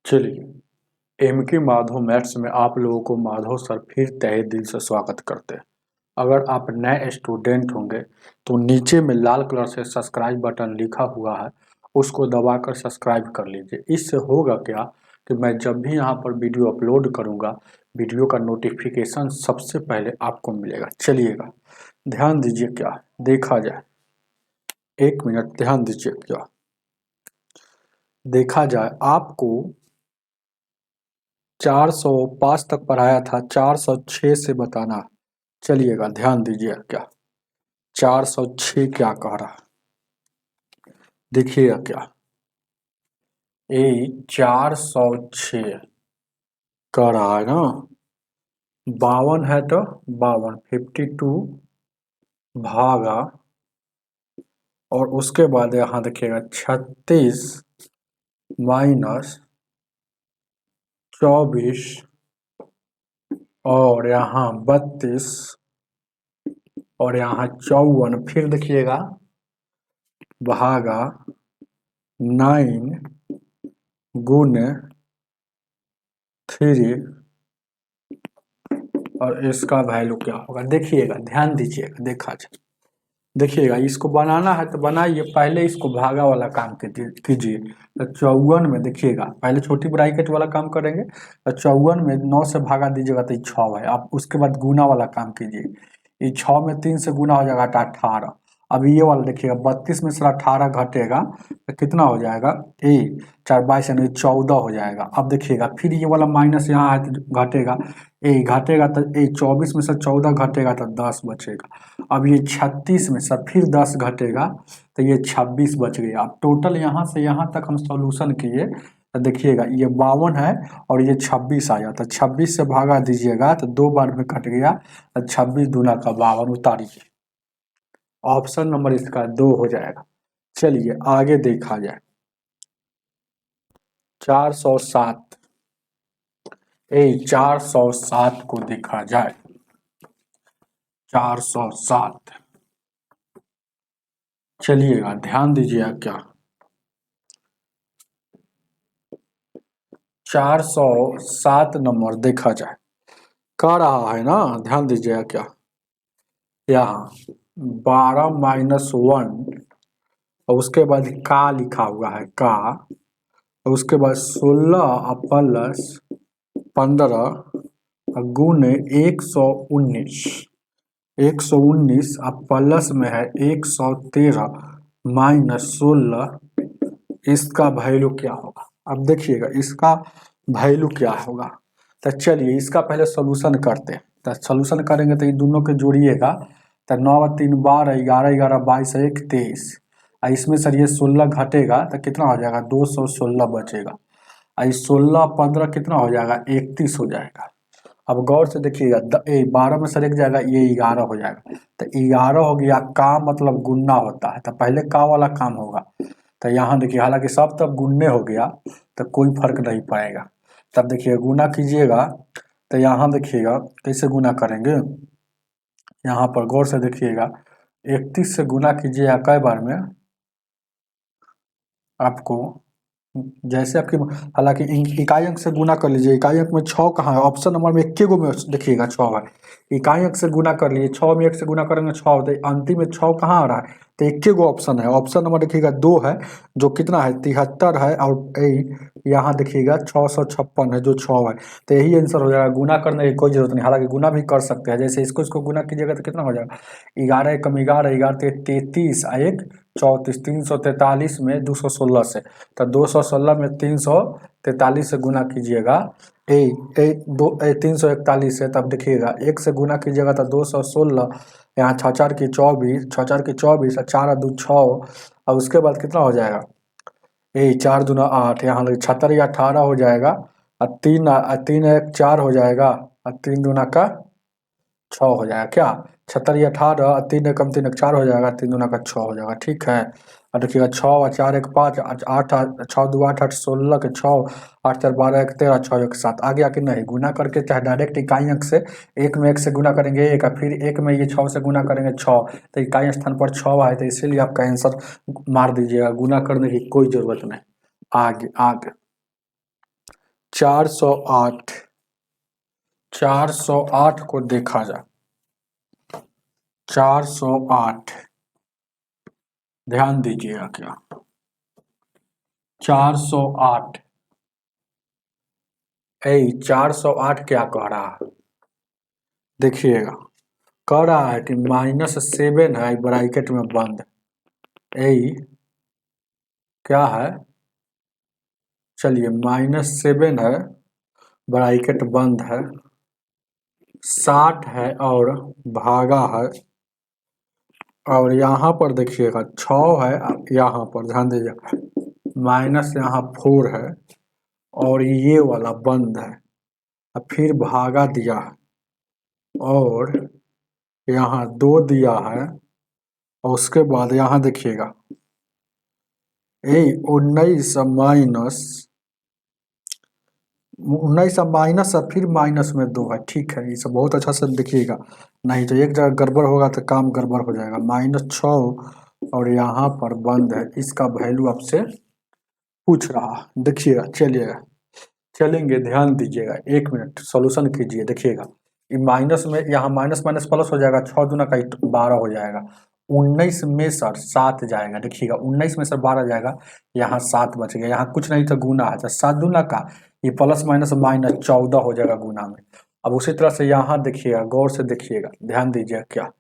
चलिए, MK Madhav maths में आप लोगों को माधव सर फिर तहे दिल से स्वागत करते हैं। अगर आप नए स्टूडेंट होंगे तो नीचे में लाल कलर से सब्सक्राइब बटन लिखा हुआ है, उसको दबाकर सब्सक्राइब कर लीजिए। इससे होगा क्या कि मैं जब भी यहाँ पर वीडियो अपलोड करूँगा, वीडियो का नोटिफिकेशन सबसे पहले आपको मिलेगा। चलिएगा, ध्यान दीजिए क्या देखा जाए। 1 मिनट ध्यान दीजिए क्या देखा जाए। आपको 405 तक पढ़ाया था, 406 से बताना। चलिएगा, ध्यान दीजिए क्या 406 क्या कह रहा है, देखिएगा क्या। 406 कह रहा है ना, 52 है तो 52 52 भागा, और उसके बाद यहाँ देखिएगा 36 माइनस 24 और यहाँ 32 और यहाँ 54, फिर देखिएगा भागा 9 गुने 3 और इसका वैल्यू क्या होगा। देखिएगा, ध्यान दीजिएगा, देखा जाए। देखिएगा, इसको बनाना है तो बनाइए, पहले इसको भागा वाला काम कीजिए। तो 54 में देखिएगा, पहले छोटी ब्रैकेट वाला काम करेंगे। तो 54 में 9 से भागा दीजिएगा तो 6 है। आप उसके बाद गुना वाला काम कीजिए। ये 6 में 3 से गुना हो जाएगा तो 18। अब ये वाला देखिएगा, 32 में से 18 घटेगा तो कितना हो जाएगा, 4 22 यानी 14 हो जाएगा। अब देखिएगा, फिर ये वाला माइनस यहाँ है तो घटेगा, घटेगा तो 24 में से 14 घटेगा तो 10 बचेगा। अब ये 36 में से फिर 10 घटेगा तो ये 26 बच गया। अब टोटल यहाँ से यहाँ तक हम सॉल्यूशन किए तो देखिएगा, ये 52 है और ये 26 आया। तो 26 से भागा दीजिएगा तो 2 बार में कट गया, तो 26 दूना का 52 उतारिए। ऑप्शन नंबर इसका 2 हो जाएगा। चलिए आगे देखा जाए। 407 407 को देखा जाए। 407, चलिएगा ध्यान दीजिएगा क्या। 407 नंबर देखा जाए, कह रहा है ना, ध्यान दीजिएगा क्या। यहाँ 12 माइनस 1 और उसके बाद का लिखा हुआ है का, और उसके बाद 16 प्लस 15 गुने 119 अब प्लस में है 113 माइनस 16, इसका वैल्यू क्या होगा। अब देखिएगा इसका वैल्यू क्या होगा। तो चलिए इसका पहले सॉल्यूशन करते हैं। तो सॉल्यूशन करेंगे तो ये दोनों के जोड़िएगा तो 9 3 12 11 11 22 1 23, इसमें सर ये 16 घटेगा तो कितना हो जाएगा, 216 बचेगा। 16 15 कितना हो जाएगा, 31 हो जाएगा। अब गौर से देखिएगा, 12 में सर एक जाएगा, ये 11 हो जाएगा। तो 11 हो गया, का मतलब गुन्ना होता है, तो पहले का वाला काम होगा। तो यहाँ देखिए, हालांकि सब तब गुन्ने हो गया तो कोई फर्क नहीं पड़ेगा। तब देखिए गुना कीजिएगा तो यहाँ देखिएगा कैसे गुना करेंगे। यहाँ पर गौर से देखिएगा, 31 से गुना कीजिएगा कई बार में आपको, जैसे आपकी, हालांकि इकाई अंक से गुना कर लीजिए। इकाई अंक में 6 कहाँ है, ऑप्शन नंबर में 21 में देखिएगा 6 है। इकाई अंक से गुना कर लीजिए, 6 में 1 से गुना करेंगे 6 होता है, अंतिम में 6 कहाँ आ रहा है, तो 21 ऑप्शन है। ऑप्शन नंबर देखिएगा 2 है, जो कितना है 73 है, और यहाँ देखिएगा 656 है जो 6 है। तो यही आंसर हो जाएगा। गुना करने की कोई जरूरत नहीं, हालांकि गुना भी कर सकते हैं। जैसे इसको गुना कीजिएगा तो कितना हो जाएगा, 11 कम 11 11 33 1 34, 343 में 216 से, तो 216 में 343 से गुना कीजिएगा, 341 है। तब देखिएगा 1 से गुना कीजिएगा तो 216, यहाँ 6 4 की 24, 6 4 की 24 और 4 2 6, और उसके बाद कितना हो जाएगा, 4 दूना 8, यहाँ 76 या 18 हो जाएगा, और 3 1 4 हो जाएगा, और 3 दूना का 6 हो जाएगा। क्या 76 या 18, 3 एकम 3 4 हो जाएगा, 3 दूना का 6 हो जाएगा। ठीक है, और देखिएगा 6 और 4 1 5 8 6 2 8 8 16 के 6, 8 4 12 1 13 6 1 7, आगे आके नहीं गुना करके, चाहे डायरेक्ट इकाई अंक से 1 में 1 से गुना करेंगे 1, फिर 1 में ये 6 से गुना करेंगे 6, तो इकाई स्थान पर 6 आए, तो इसीलिए आपका आंसर मार दीजिएगा, गुना करने की कोई जरूरत नहीं। आगे आगे 408 408 को देखा जाए 408 ध्यान दीजिएगा क्या 408 408 क्या कह रहा है देखिएगा कह रहा है कि -7 है ब्रैकेट में बंद क्या है चलिए -7 है ब्रैकेट बंद है 60 है और भागा है और यहाँ पर देखिएगा 6 है यहाँ पर ध्यान दीजिएगा माइनस यहाँ 4 है और ये वाला बंद है और फिर भागा दिया है और यहाँ 2 दिया है और उसके बाद यहाँ देखिएगा 19 माइनस और फिर माइनस में 2 है ठीक है ये सब बहुत अच्छा से देखिएगा नहीं तो एक जगह गड़बड़ होगा तो काम गड़बड़ हो जाएगा -6 और यहाँ पर बंद है इसका वैल्यू आपसे पूछ रहा देखिएगा चलेंगे ध्यान दीजिएगा 1 मिनट सॉल्यूशन कीजिए देखिएगा ये माइनस में यहाँ माइनस माइनस प्लस हो जाएगा 6 दूना का 12 हो जाएगा 19 में सर 7 जाएगा देखिएगा 19 में सर 12 जाएगा यहाँ 7 बच गया यहाँ कुछ नहीं था गुना है तो 7 दूना का ये प्लस माइनस माइनस 14 हो जाएगा गुना में। अब उसी तरह से यहाँ देखिएगा गौर से देखिएगा ध्यान दीजिएगा क्या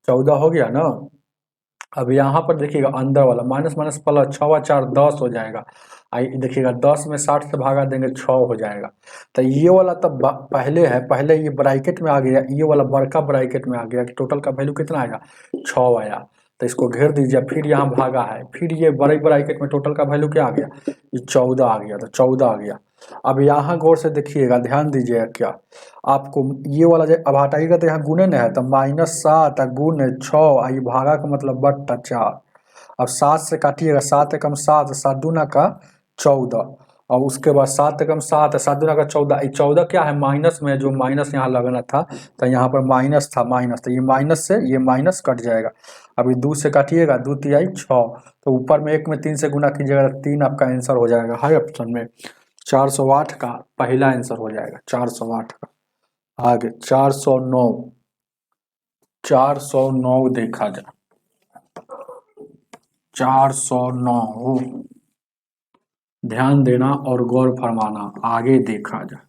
14 हो गया ना। अब यहाँ पर देखिएगा अंदर वाला माइनस माइनस प्लस 6 4 10 हो जाएगा आई देखिएगा 10 में 60 से भागा देंगे 6 हो जाएगा तो ये वाला तब पहले है पहले ये ब्रैकेट में आ गया ये वाला बड़का ब्रैकेट में आ गया कि टोटल का वैल्यू कितना आएगा 6 आया तो इसको घेर दीजिए फिर यहाँ भागा है फिर ये बड़े ब्रैकेट में टोटल का वैल्यू क्या आ गया ये 14 आ गया तो 14 आ गया। अब यहाँ गौर से देखिएगा ध्यान दीजिएगा क्या आपको ये वाला जो अब हटाइएगा तो यहाँ गुणे न है तो -7 गुणे 6 ये भागा का मतलब बट्टा 4 अब 7 से काटिएगा 7 एकम 7 7 दूना का 14 और उसके बाद 7 एकम 7 7 दूना का 14 ये 14 क्या है माइनस में जो माइनस यहाँ लगना था तो यहाँ पर माइनस था माइनस तो ये माइनस से ये माइनस कट जाएगा। अभी 2 से काटिएगा 2 तिहाई 6 तो ऊपर में 1 में 3 से गुना कीजिएगा 3 आपका आंसर हो जाएगा है ऑप्शन में 408 का पहला आंसर हो जाएगा 408 का। आगे 409 देखा जाए 409 ध्यान देना और गौर फरमाना आगे देखा जाए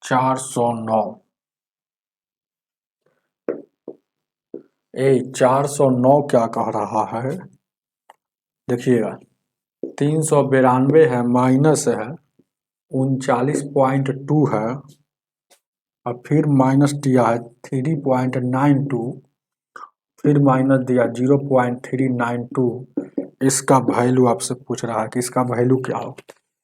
409 409 क्या कह रहा है देखिएगा 392 है माइनस है 39.2 है और फिर माइनस दिया है 3.92 फिर माइनस दिया 0.392 इसका वैल्यू आपसे पूछ रहा है कि इसका वैल्यू क्या हो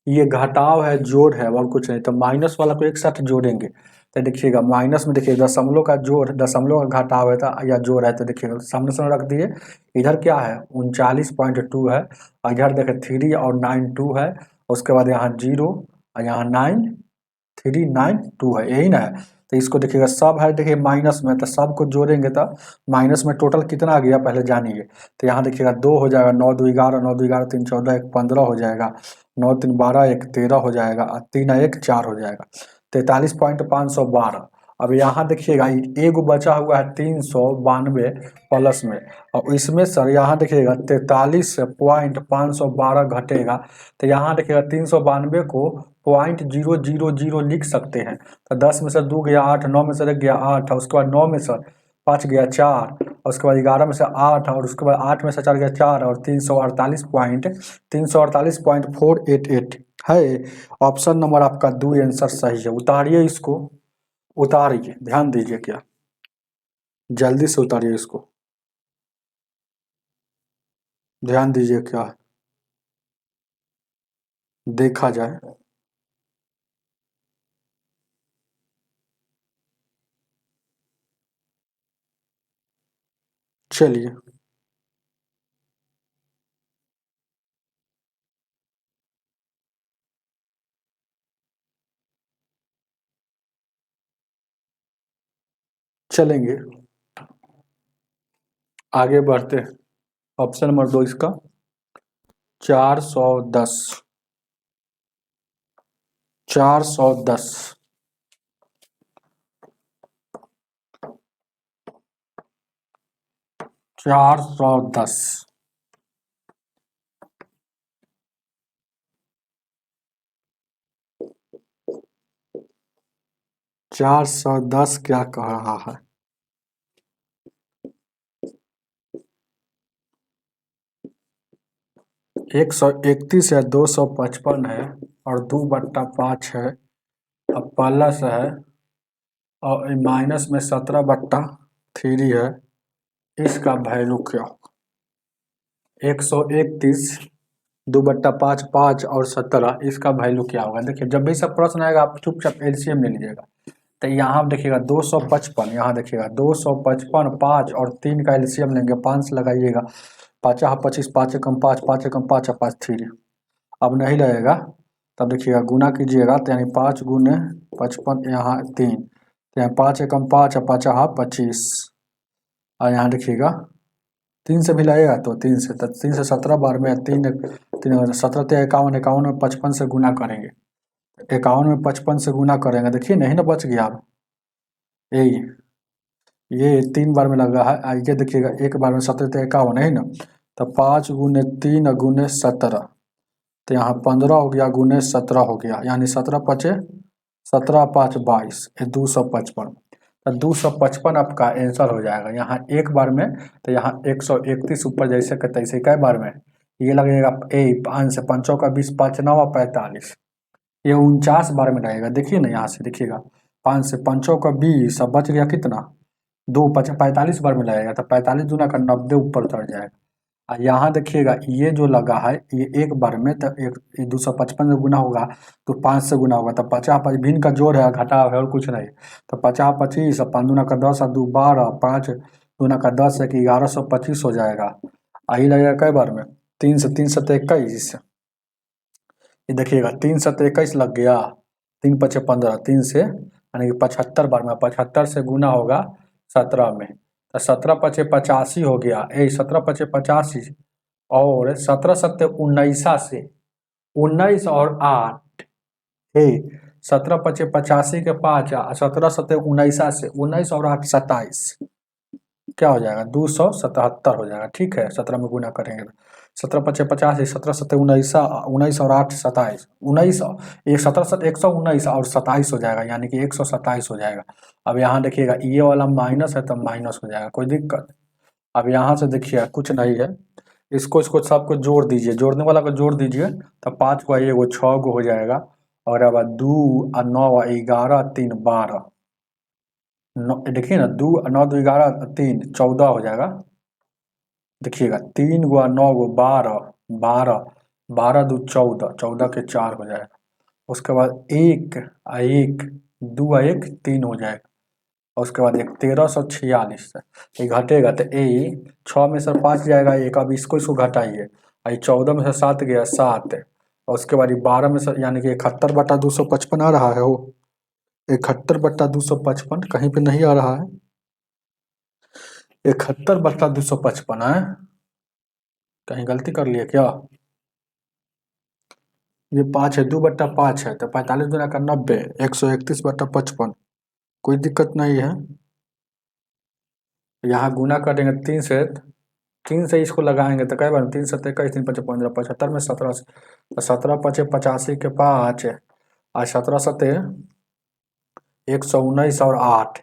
ये घटाव है जोड़ है और कुछ नहीं तो माइनस वाला को एक साथ जोड़ेंगे तो देखिएगा माइनस में देखिए दशमलव का जोड़ दशमलव का घटाव है तो या जोड़ है तो देखिएगा सामने सामने रख दिए इधर क्या है 39.2 है और इधर देखे 3 और 92 है उसके बाद यहाँ 0 और यहाँ 9392 है यही ना है तो इसको देखिएगा सब है देखिए माइनस में तो सब को जोड़ेंगे तो माइनस में टोटल कितना आ गया पहले जानिए तो यहाँ देखिएगा 2 हो जाएगा 9 2 11 9 2 11 3 14 1 15 हो जाएगा 9 3 12 1 13 हो जाएगा और 3 1 4 हो जाएगा 43.512। अब यहाँ देखिएगा एक बचा हुआ है 392 प्लस में और इसमें सर यहाँ देखिएगा 43.512 घटेगा तो यहाँ देखिएगा 392 को 0.000 लिख सकते हैं तो 10 में से 2 गया 8 9 में से लग गया 8 और उसके बाद 9 में से 5 गया 4 और उसके बाद 11 में से 8 और उसके बाद 8 में से 4 गया 4 और 348.488 है ऑप्शन नंबर आपका 2 आंसर सही है। उतारिए इसको उतारिए ध्यान दीजिए क्या जल्दी से उतारिए इसको ध्यान दीजिए क्या देखा जाए चलिए चलेंगे आगे बढ़ते हैं ऑप्शन नंबर 2 इसका 410 410 410 410 क्या कह रहा है? 131 है, 255 है और 2/5 है, अब प्लस है और माइनस में 17/3 है। इसका वैल्यू क्या होगा? 131, 2/5, 5 और 17, इसका वैल्यू क्या होगा? देखिए जब भी सब प्रश्न आएगा आप चुपचाप एलसीएम ले लीजिएगा। तो यहाँ देखिएगा 255, यहाँ देखिएगा 255, 5 और 3 का एलसीएम लेंगे, 5 से लगाइएगा, 5 25, 5 एकम 5, 5 एकम 5 और 5 3। अब नहीं लगेगा तब देखिएगा गुना कीजिएगा, तो यानी 5 गुने 55, यहाँ 3, तो यहाँ 5 एकम 5 और 5 25, और यहाँ देखिएगा 3 से भी लगेगा तो 3 से, तो 3 से 17 बार में 3 3 17 ते 51, 51 में 55 से गुना करेंगे, 51 में 55 से गुना करेंगे, देखिए नहीं ना बच गया। अब ये 3 बार में लगा है, ये देखिएगा एक बार में 17 ते 51 है ना, तो 5 गुने 3 गुने 17, तो यहाँ 15 हो गया गुने 17 हो गया, यानी 17 पचे 17 5 22, ये 255। तो 255 आपका आंसर हो जाएगा यहाँ एक बार में। तो यहाँ 131 ऊपर जैसे का तैसे कई बार में ये लगेगा, 5 से 5 का 20, 5 9 45, ये 49 बार में लगेगा। देखिए ना यहाँ से देखिएगा 5 से 5 का 20, अब बच गया कितना, 45 बार में लगेगा, तो 45 दूना का 90 ऊपर चढ़ जाएगा। और यहाँ देखिएगा ये जो लगा है ये एक बार में, तो एक 255 से गुना होगा तो 5 से गुना होगा, तो 50 5 भिन्न का जोड़ है, घटा है और कुछ नहीं, तो 50 25, 5 दूना का 10 और 2 12, 5 दूना का 10 है कि 1125 हो जाएगा। यही लगेगा कई बार में, 3 से 3 7 21, ये देखिएगा 3 7 21 लग गया, 3 5 15, 3 से यानी कि 75 बार में, 75 से गुना होगा 17 में, तो 17 5 85 हो गया, 17 5 85 और 17 7 19 से 19 और 8, 17 5 85 के 5, 17 7 19 से 19 और 8 27, क्या हो जाएगा 277 हो जाएगा। ठीक है, 17 में गुना करेंगे तो 17 5 85, 17 7 19, 19 और 8 27, 19 एक 17 7 119 और 27 हो जाएगा, यानी कि 127 हो जाएगा। अब यहाँ देखिएगा ये वाला माइनस है तो माइनस हो जाएगा, कोई दिक्कत। अब यहाँ से देखिए कुछ नहीं है, इसको इसको सबको जोड़ दीजिए, जोड़ने वाला को जोड़ दीजिए, तो 5 को ये 6 को हो जाएगा, और अब 2 और 9 11 3 12, देखिए ना 2 9 2 11 3 14 हो जाएगा। देखिएगा 3 गुआ 9 गो 12, 12 12 2 14, 14 के 4 हो जाएगा। उसके बाद 1 1 2 1 3 हो जाएगा, और उसके बाद एक 1346, ये घटेगा तो ए 6 में से 5 जाएगा एक, अब इसको इसको घटाइए, ये 14 में से 7 गया 7, और उसके बाद ये 12 में से यानी कि 71/255 आ रहा है, वो 71/255 कहीं पे नहीं आ रहा है, 71/255 है, कहीं गलती कर लिए क्या? ये 5 है, 2/5 है, तो 45 गुना का 90, 131/55, कोई दिक्कत नहीं है। यहाँ गुना करेंगे 3 से, 3 से इसको लगाएंगे तो कई बार 3 7 21 3 5 15, 75 में 17, 17 5 85 के 5, और 17 7 119 और 8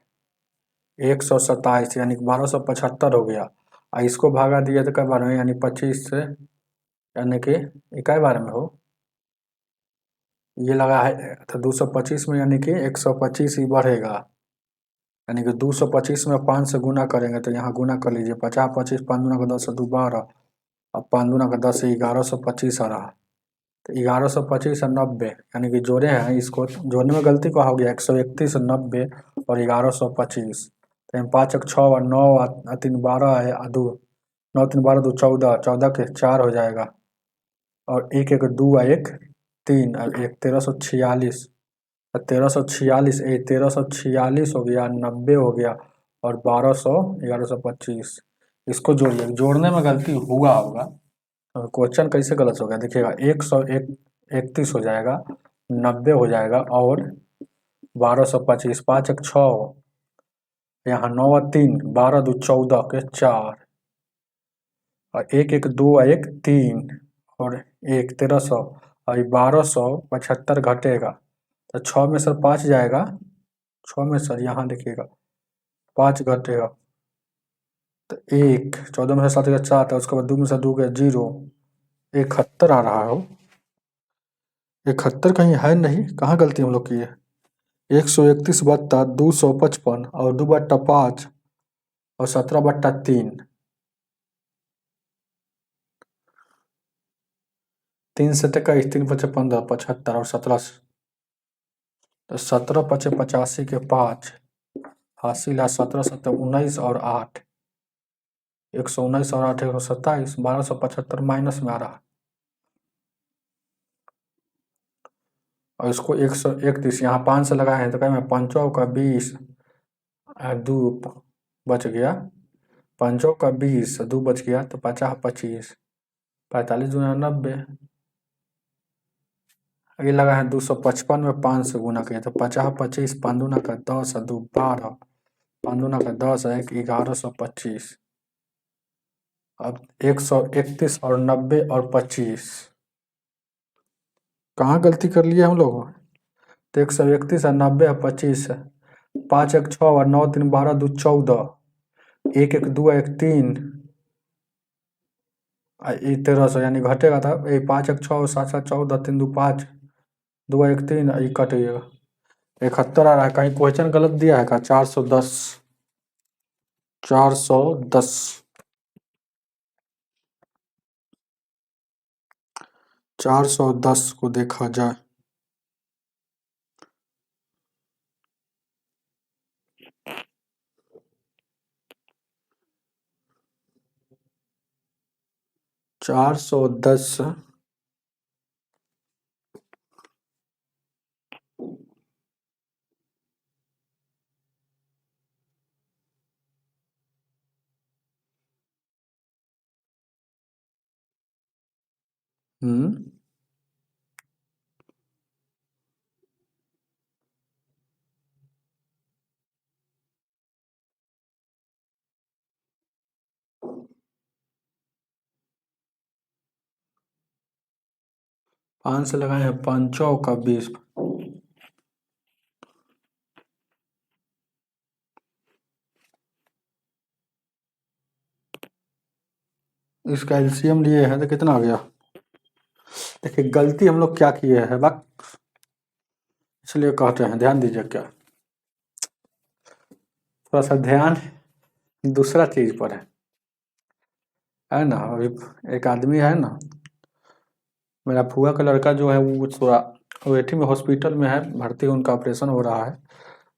127, यानी कि 1275 हो गया, और इसको भागा दिया तो कई बार में, यानी 25 से, यानी कि कई बार में हो, ये लगा है तो 225 में यानी कि 125 ही बढ़ेगा, यानी कि 225 में 5 से गुना करेंगे, तो यहाँ गुना कर लीजिए, 50 25, 5 दूना का 10 2 12, अब 5 दूना का 10 1125 आ रहा है, तो 1125 और 90, यानी कि जोड़े हैं, इसको जोड़ने में गलती को हो गया, 131 90 और 1125, तो 5 1 6 और 9 और 3 12 है, 2 9 3 12 2 14, 14 के 4 हो जाएगा, और 1 1 2 1 3 और 1 1346, 1346, 1346 हो गया, 90 हो गया, और 1200 1125, इसको जोड़िए, जोड़ने में गलती हुआ होगा, क्वेश्चन कैसे गलत हो गया देखिएगा, 131 हो जाएगा, 90 हो जाएगा और 1225, 5 एक 6, यहाँ 9 और 3, 12 दो 14 के 4, और 1 एक 2 और 1 3, और 1 1300, और 1275 घटेगा तो 6 में सर 5 जाएगा, 6 में सर यहाँ देखिएगा 5 घटेगा तो 1, 14 में से 7 गया 4 है, उसके बाद 2 में से 2 गया 0, 71 आ रहा हो। 71 कहीं है नहीं, कहाँ गलती हम लोग की है। 131 बट्टा 255 और 2 बट्टा 5 और 17 बट्टा 3, 3 से 23, 3 पचे 15, 75 और 17, तो 17 पचे 85 के 5 हासिल है 17 सत्तर 19 और 8, 119 और 8 127, 1275 माइनस में आ रहा है, और इसको 131 यहाँ 5 से लगाए हैं तो कहें 5 का 20, 2 बच गया, 5 का 20, 2 बच गया तो 50 25, 45 दूना 90, ये लगा है 255 में 5 से गुना किया तो 50 25, 5 दूना का 10 और 2 12, 5 दूना का 10 है 1125, अब 131 और 90 और 25, कहाँ गलती कर लिया हम लोग, तो 131 और 90 और 25 है, 5 एक 6 और 9 3 12 2 14, 1 एक 2 1 3, 1300 यानी घटेगा था 5 एक 6 और 7 7 14, 3 2 5, 2 1 3, ये कट गएगा 71 आ रहा है, कहीं क्वेश्चन गलत दिया है का, 410, 410, 410 को देखा जाए, चार सौ दस पाँच से लगाए हैं 5 का 20, इसका एलसीएम लिए हैं तो कितना आ गया, देखिए गलती हम लोग क्या किए हैं वक्त, इसलिए कहते हैं ध्यान दीजिए, क्या थोड़ा सा ध्यान दूसरा चीज पर है ना। अभी एक आदमी है ना, मेरा फुआ का लड़का जो है वो थोड़ा अमेठी में हॉस्पिटल में है भर्ती, उनका ऑपरेशन हो रहा है,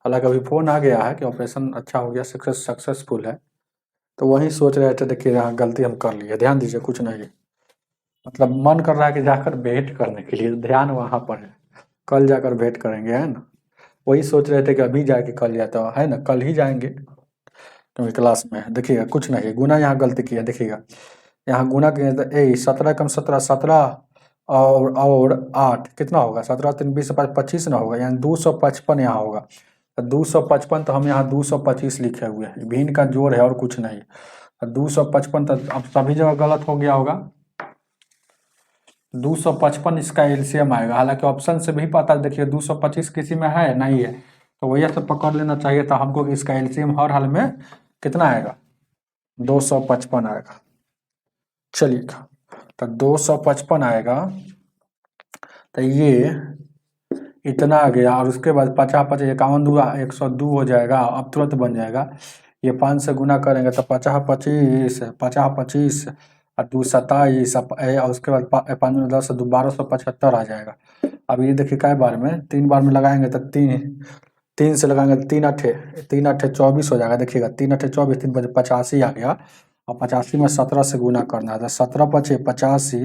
हालांकि अभी फ़ोन आ गया है कि ऑपरेशन अच्छा हो गया, सक्सेसफुल है, तो वही सोच रहे थे, देखिए यहाँ गलती हम कर लिए, ध्यान दीजिए कुछ नहीं, मतलब मन कर रहा है कि जाकर भेंट करने के लिए, ध्यान वहाँ पर है, कल जाकर भेंट करेंगे है ना, वही सोच रहे थे कि अभी जाके कल जाता है ना, कल ही जाएंगे क्योंकि क्लास में है। देखिएगा कुछ नहीं, गुना यहाँ गलती किया, देखिएगा यहाँ गुना किया तो 17 कम 17 17 और 8 कितना होगा, 17 3 20 25 ना होगा, यानी 255 यहाँ होगा, 255 तो हम यहाँ 225 लिखे हुए हैं, भिन्न का जोड़ है और कुछ नहीं, 255 तो अब सभी जगह गलत हो गया होगा, 255 इसका एलसीएम आएगा, हालांकि ऑप्शन से भी पता, देखिए 225 किसी में है नहीं है, तो वही से पकड़ लेना चाहिए था हमको कि इसका एलसीएम हर हाल में कितना आएगा, 255 आएगा। चलिए तो 255 आएगा, तो ये इतना आ गया, और उसके बाद 50 50 51 दूरा 102 हो जाएगा, अब तुरंत बन जाएगा, ये 5 से गुना करेंगे तो 50 25, 50 25 और 2 27, और उसके बाद 5 में 10 1275 आ जाएगा। अब ये देखिए कै बार में, 3 बार में लगाएंगे तो 3 से लगाएंगे तो 3 अठे 24 हो जाएगा, देखिएगा 3 अठे 24, 3 5 85 आ गया, और 85 में 17 से गुना करना है तो 17 पचे 85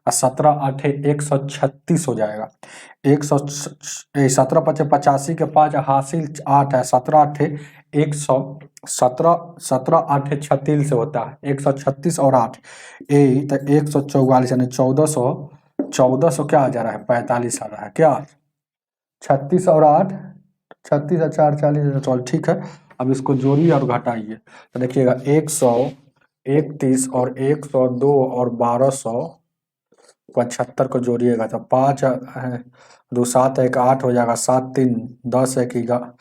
और 17 आठे 136 हो जाएगा, 17 पचे 85 के 5 हासिल 8 है, 17 आठे 117, 17 आठे 36 से होता है 136 और 8 तो 144, यानी 1400 क्या आ जा रहा है, 45 आ रहा है क्या, 36 और 8, 36 और 4 40, चलो ठीक है। अब इसको जोड़िए और घटाइए तो देखिएगा 131 और 102 और 1275 को जोड़िएगा तो 5 दो 7 1 8 हो जाएगा, 7 3 10 1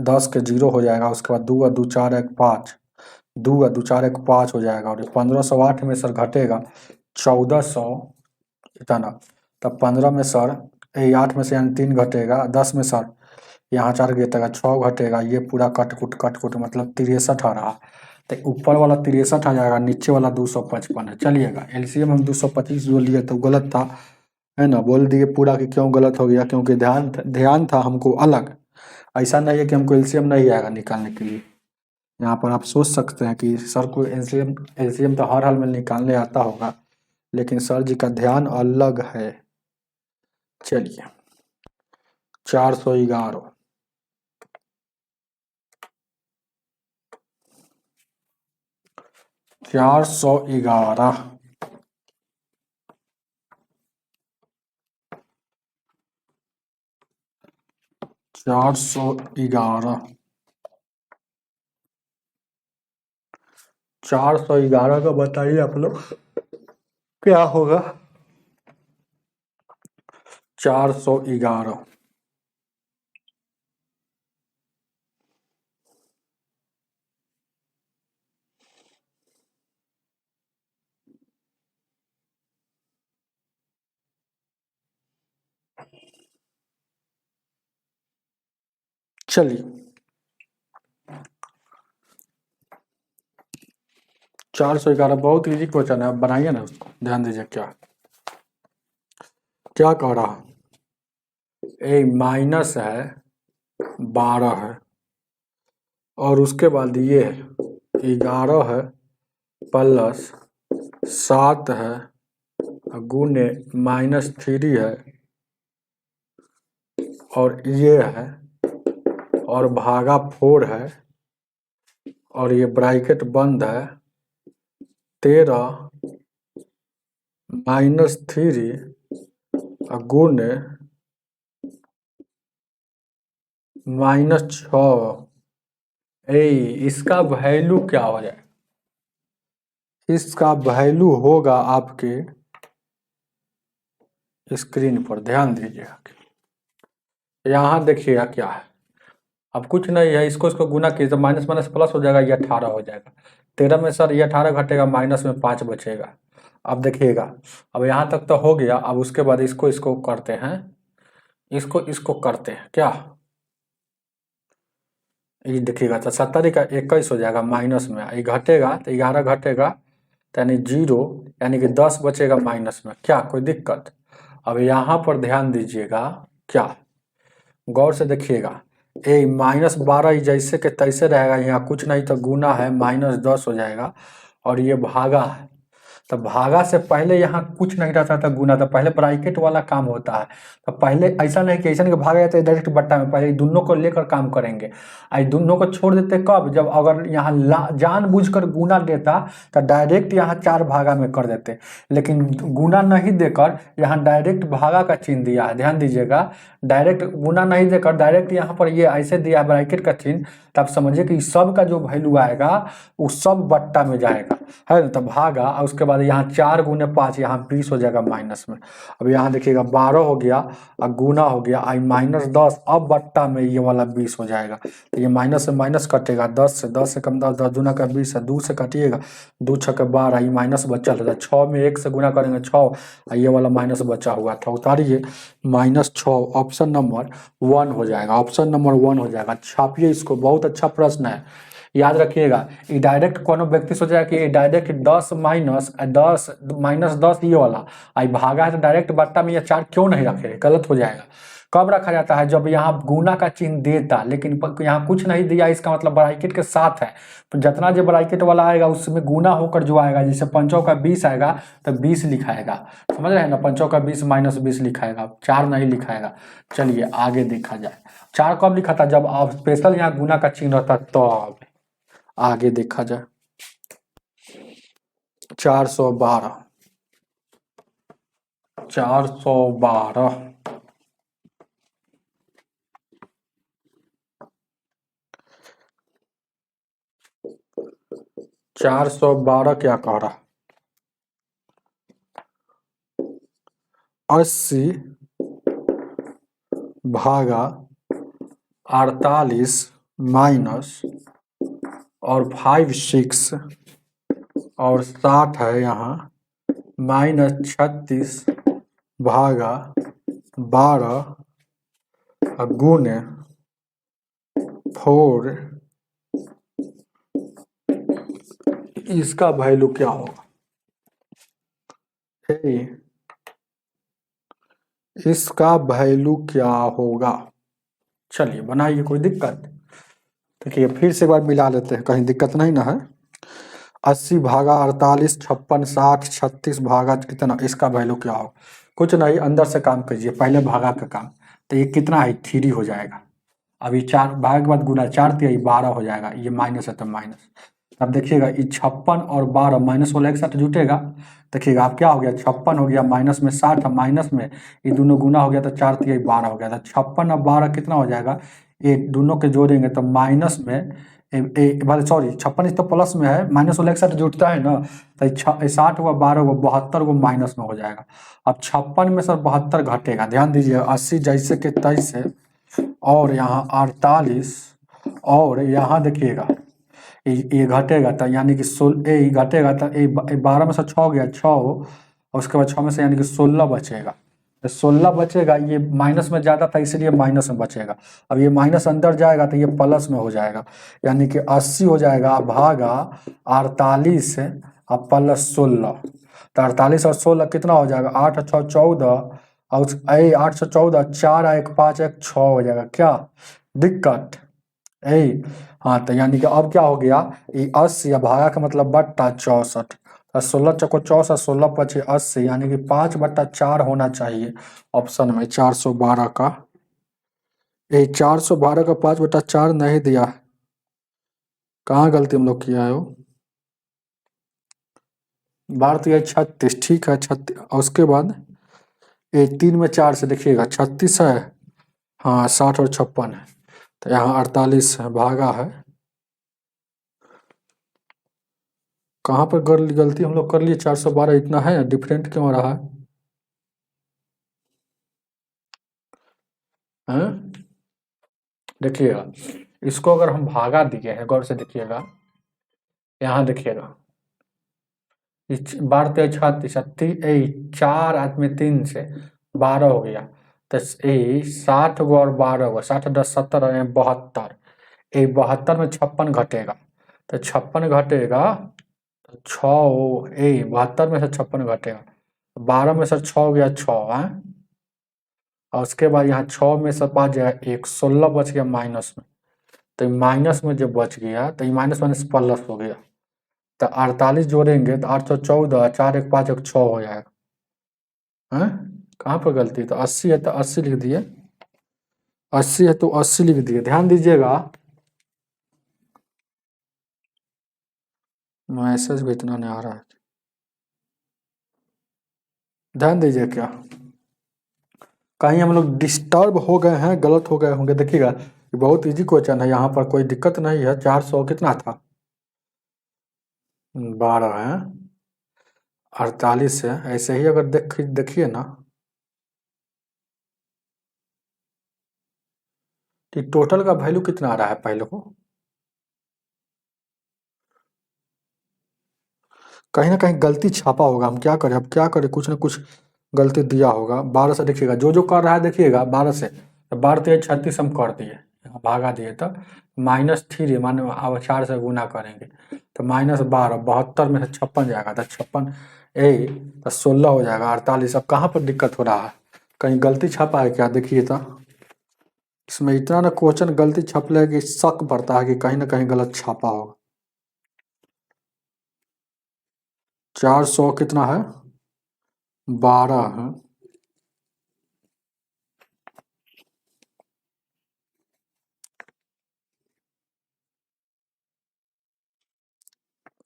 10 के 0 हो जाएगा। उसके बाद 2 2 4 1 5, 2 2 4 1 5 हो जाएगा। और 1508 में सर घटेगा 1400 कितना, तब 15 में सर 8 में से यानी 3 घटेगा, 10 में सर यहाँ 4 घटेगा, 6 घटेगा, ये पूरा कट कुट मतलब 63 आ रहा। तो ऊपर वाला 63 आ जाएगा, नीचे वाला 255 है। चलिएगा एलसीएम हम 225 जो लिए तो गलत था, है ना, बोल दिए पूरा कि क्यों गलत हो गया, क्योंकि ध्यान था हमको अलग। ऐसा नहीं है कि हमको एलसीएम नहीं आएगा निकालने के लिए। यहाँ पर आप सोच सकते हैं कि सर को एलसीएम एलसीएम तो हर हाल में निकालने आता होगा, लेकिन सर जी का ध्यान अलग है। चलिए 411, 411, 411, 411 का बताइए आप लोग क्या होगा। 411, चलिए 411 बहुत इजी क्वेश्चन है, आप बनाइए ना उसको, ध्यान दीजिए क्या क्या कह रहा है। ए माइनस है 12 है, और उसके बाद ये है 11 है प्लस 7 है गुने -3 है, और ये है और भागा 4 है, और ये ब्रैकेट बंद है। 13 -3 गुने -6। इसका वैल्यू क्या हो जाए, इसका वैल्यू होगा आपके स्क्रीन पर, ध्यान दीजिएगा। यहाँ देखिएगा क्या है, अब कुछ नहीं है, इसको इसको गुना कीजिए तो माइनस माइनस प्लस हो जाएगा, ये 18 हो जाएगा। 13 में सर ये 18 घटेगा, माइनस में 5 बचेगा। अब देखिएगा, अब यहाँ तक तो हो गया। अब उसके बाद इसको इसको करते हैं, इसको इसको करते हैं क्या, ये देखिएगा तो 70 का 21 हो जाएगा, माइनस में ये घटेगा तो 11 घटेगा, तो यानी 0, यानी कि 10 बचेगा माइनस में। क्या कोई दिक्कत। अब यहाँ पर ध्यान दीजिएगा, क्या गौर से देखिएगा, ये -12 जैसे के तैसे रहेगा, यहाँ कुछ नहीं तो गुना है, -10 हो जाएगा, और ये भागा है। तो भागा से पहले यहाँ कुछ नहीं रहता था गुना, तो पहले ब्रैकेट वाला काम होता है। तो पहले ऐसा नहीं कि ऐसा नहीं कि भागा जाता है डायरेक्ट बट्टा में, पहले दोनों को लेकर काम करेंगे। आई दोनों को छोड़ देते कब, जब अगर यहाँ जानबूझकर गुना देता तो डायरेक्ट यहाँ 4 भागा में कर देते, लेकिन गुना नहीं देकर यहाँ डायरेक्ट भागा का चिन्ह दिया है, ध्यान दीजिएगा। डायरेक्ट गुना नहीं देकर डायरेक्ट यहाँ पर ये ऐसे दिया है ब्रैकेट का चिन्ह, तब समझिए कि सब का जो वैल्यू आएगा वो सब बट्टा में जाएगा, है ना। तो भागा, और उसके बाद यहाँ 4 गुने 5, यहाँ 20 हो जाएगा माइनस में। अब यहाँ देखिएगा 12 हो गया और गुना हो गया, आई -10, अब बट्टा में ये वाला 20 हो जाएगा। तो ये माइनस से माइनस कटेगा, 10 से कम 10, 10 दूना का 20 है, 2 से कटिएगा, 2 छक्के 12, ये माइनस बचा रहता है। 6 में 1 से गुना करेंगे 6, और ये वाला माइनस बचा हुआ था, उतारिए -6, ऑप्शन नंबर 1 हो जाएगा, ऑप्शन नंबर 1 हो जाएगा। छापिए इसको, बहुत अच्छा प्रश्न है, याद रखिएगा। ये डायरेक्ट कोनो व्यक्ति सोचेगा कि ये डायरेक्ट 10 माइनस 10 ये वाला आई भागा है, तो डायरेक्ट बट्टा में ये 4 क्यों नहीं रखे, गलत हो जाएगा। कब रखा जाता है, जब यहाँ गुना का चिन्ह देता, लेकिन यहाँ कुछ नहीं दिया, इसका मतलब ब्रैकेट के साथ है। तो जितना जो ब्रैकेट वाला आएगा उसमें गुना होकर जो आएगा, जैसे 5 का 20 आएगा तो 20 लिखाएगा, समझ रहे हैं ना, 5 का 20 -20 लिखाएगा, 4 नहीं लिखाएगा। चलिए आगे देखा जाए, 4 कब लिखा था, जब आप स्पेशल यहाँ गुना का चिन्ह रहता तब। आगे देखा जाए 412, 412 412 क्या कह रहा, 80 भागा 48 माइनस और 5 6 और 60 है यहाँ, माइनस 36 भागा 12 गुने 4, इसका वैल्यू क्या होगा? इसका वैल्यू क्या होगा? चलिए बनाइए, कोई दिक्कत? देखिए फिर से एक बार मिला लेते हैं, कहीं दिक्कत नहीं ना है। 80 भागा 48 56 60 36 भागा कितना, इसका वैल्यू क्या होगा? कुछ नहीं, अंदर से काम कीजिए, पहले भागा का काम। तो ये कितना है, 3 हो जाएगा। अभी 4 भागा के बाद गुना 4 तो ये 12 हो जाएगा, ये माइनस है तो माइनस। अब देखिएगा ये 56 और 12 माइनस वाला एक साथ जुटेगा। देखिएगा अब क्या हो गया, 56 हो गया माइनस में 60 है, माइनस में ये दोनों गुना हो गया तो 4 तिया 12 हो गया। तो 56 और 12 कितना हो जाएगा, ये दोनों के जोड़ेंगे तो माइनस में सॉरी 56 इस तो प्लस में है, माइनस वाला एक साथ जुटता है ना, तो 60 हुआ 12 हुआ 72 वो माइनस में हो जाएगा। अब 56 में सर 72 घटेगा, ध्यान दीजिए 80 जैसे के तैसे, और यहाँ 48 और यहाँ देखिएगा ये घटेगा तो यानी कि ये घटेगा तो 12 में से 6 गया 6, और उसके बाद 6 में से यानी कि 16 बचेगा। तो 16 बचेगा, ये माइनस में ज़्यादा था इसलिए माइनस में बचेगा। अब ये माइनस अंदर जाएगा तो ये प्लस में हो जाएगा, यानी कि 80 हो जाएगा भागा 48 और प्लस 16। तो 48 और 16 कितना हो जाएगा, 8 और 6 14, और 8 से 14 4 1 5 1 6 हो जाएगा। क्या दिक्कत है? हाँ, तो यानी कि अब क्या हो गया, ये 80 भागा का मतलब बट्टा 64, 16 चौको 64 16 पचे 80, यानी कि 5/4 होना चाहिए ऑप्शन में 412 का। ये 412 का 5/4 नहीं दिया है, कहाँ गलती हम लोग किया है वो? भारतीय 36, ठीक है 36, और उसके बाद ये 3 में 4 से देखिएगा 36 है, हाँ 60 और 56 है, तो यहाँ 48 है भागा है। कहाँ पर गलती हम लोग कर लिए, 412 इतना है, डिफरेंट क्यों आ रहा है? देखिएगा इसको अगर हम भागा दिए हैं, गौर से देखिएगा, यहाँ देखिएगा 12 36 36 4 आदमी 3 से 12 हो गया, तो 60 गो और 12 गो, 60 10 70 और 72, 72 में 56 घटेगा, तो 56 घटेगा तो 6 72 में से 56 घटेगा, 12 में से 6 हो गया 6 है, और उसके बाद यहाँ 6 में से 5 जाएगा 1, 16 बच गया माइनस में, तो माइनस में जब बच गया तो ये माइनस माइनस प्लस हो गया, तो 48 जोड़ेंगे तो 814 4 1 5 1 6 हो जाएगा। हैं कहाँ पर गलती, तो 80 है तो 80 लिख दिए, 80 है तो 80 लिख दिए। ध्यान दीजिएगा, मैसेज भी इतना नहीं आ रहा है, ध्यान दीजिए क्या कहीं हम लोग डिस्टर्ब हो गए हैं, गलत हो गए होंगे। देखिएगा ये बहुत इजी क्वेश्चन है, यहाँ पर कोई दिक्कत नहीं है। 400 कितना था, 12 है, 48 है, ऐसे ही अगर देखिए ना, तो टोटल का वैल्यू कितना आ रहा है पहले को, कहीं ना कहीं गलती छापा होगा, हम क्या करें, अब क्या करें, कुछ ना कुछ गलती दिया होगा। 12 से देखिएगा जो जो कर रहा है, देखिएगा 12 से, तो 12 3 36 हम कर दिए, यहाँ भागा दिए, तो -3 माने अब 4 से गुना करेंगे तो -12, 72 में से 56 जाएगा तो 56 तो 16 हो जाएगा 48। अब कहाँ पर दिक्कत हो रहा है, कहीं गलती छापा है क्या, देखिए तो इसमें इतना ना क्वेश्चन गलती छप ले कि शक पड़ता है कि कहीं ना कहीं गलत छापा होगा। 400 कितना है, 12 है,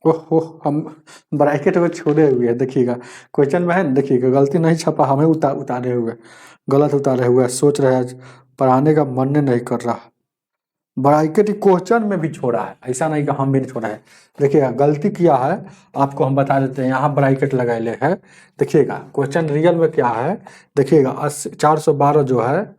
ओहो हम ब्रैकेट को छोड़े हुए हैं, देखिएगा क्वेश्चन में है ना, देखिएगा गलती नहीं छपा, हमें उतारे हुए, गलत उतारे हुए, सोच रहे हैं पढ़ाने का मन नहीं कर रहा। ब्रैकेट क्वेश्चन में भी छोड़ा है, ऐसा नहीं कि हम भी नहीं छोड़ा है। देखिएगा गलती किया है, आपको हम बता देते हैं, यहाँ ब्रैकेट लगाए है। देखिएगा क्वेश्चन रियल में क्या है, देखिएगा 412 जो है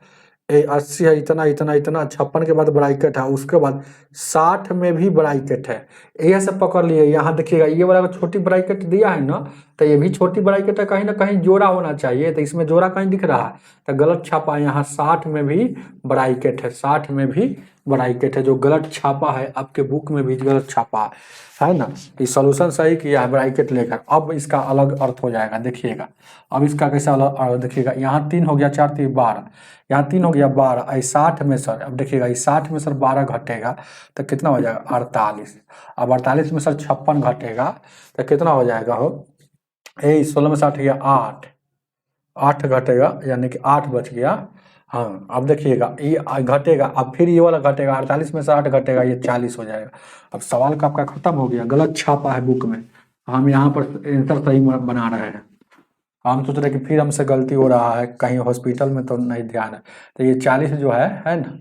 80 है, इतना इतना इतना 56 के बाद ब्रैकेट है, उसके बाद 60 में भी ब्रैकेट है। ये सब पकड़ लिए। यहाँ देखिएगा ये वाला छोटी ब्रैकेट दिया है ना, तो ये भी छोटी ब्रैकेट है, कहीं ना कहीं जोड़ा होना चाहिए, तो इसमें जोड़ा कहीं दिख रहा है, तो गलत छापा। यहाँ 60 में भी ब्रैकेट है, 60 में भी ब्रैकेट है, जो गलत छापा है आपके बुक में भी गलत छापा है ना। ये सॉल्यूशन सही किया है ब्रैकेट लेकर। अब इसका अलग अर्थ हो जाएगा, देखिएगा अब इसका कैसा अलग देखिएगा। यहाँ 3 हो गया, 4 3 12, यहाँ 3 हो गया 12, आई 60 में सर, अब देखिएगा इस 60 में सर 12 घटेगा तो कितना हो जाएगा 48। अब 48 में सर 56 घटेगा तो कितना हो जाएगा हो, 16 में 60 गया 8 घटेगा, यानी कि 8 बच गया। हाँ अब देखिएगा ये घटेगा, अब फिर ये वाला घटेगा, 48 में से 8 घटेगा, ये 40 हो जाएगा। अब सवाल का आपका खत्म हो गया, गलत छापा है बुक में, हम यहाँ पर आंसर सही बना रहे हैं। हम सोच रहे कि फिर हमसे गलती हो रहा है, कहीं हॉस्पिटल में तो नहीं ध्यान है। तो ये 40 जो है ना,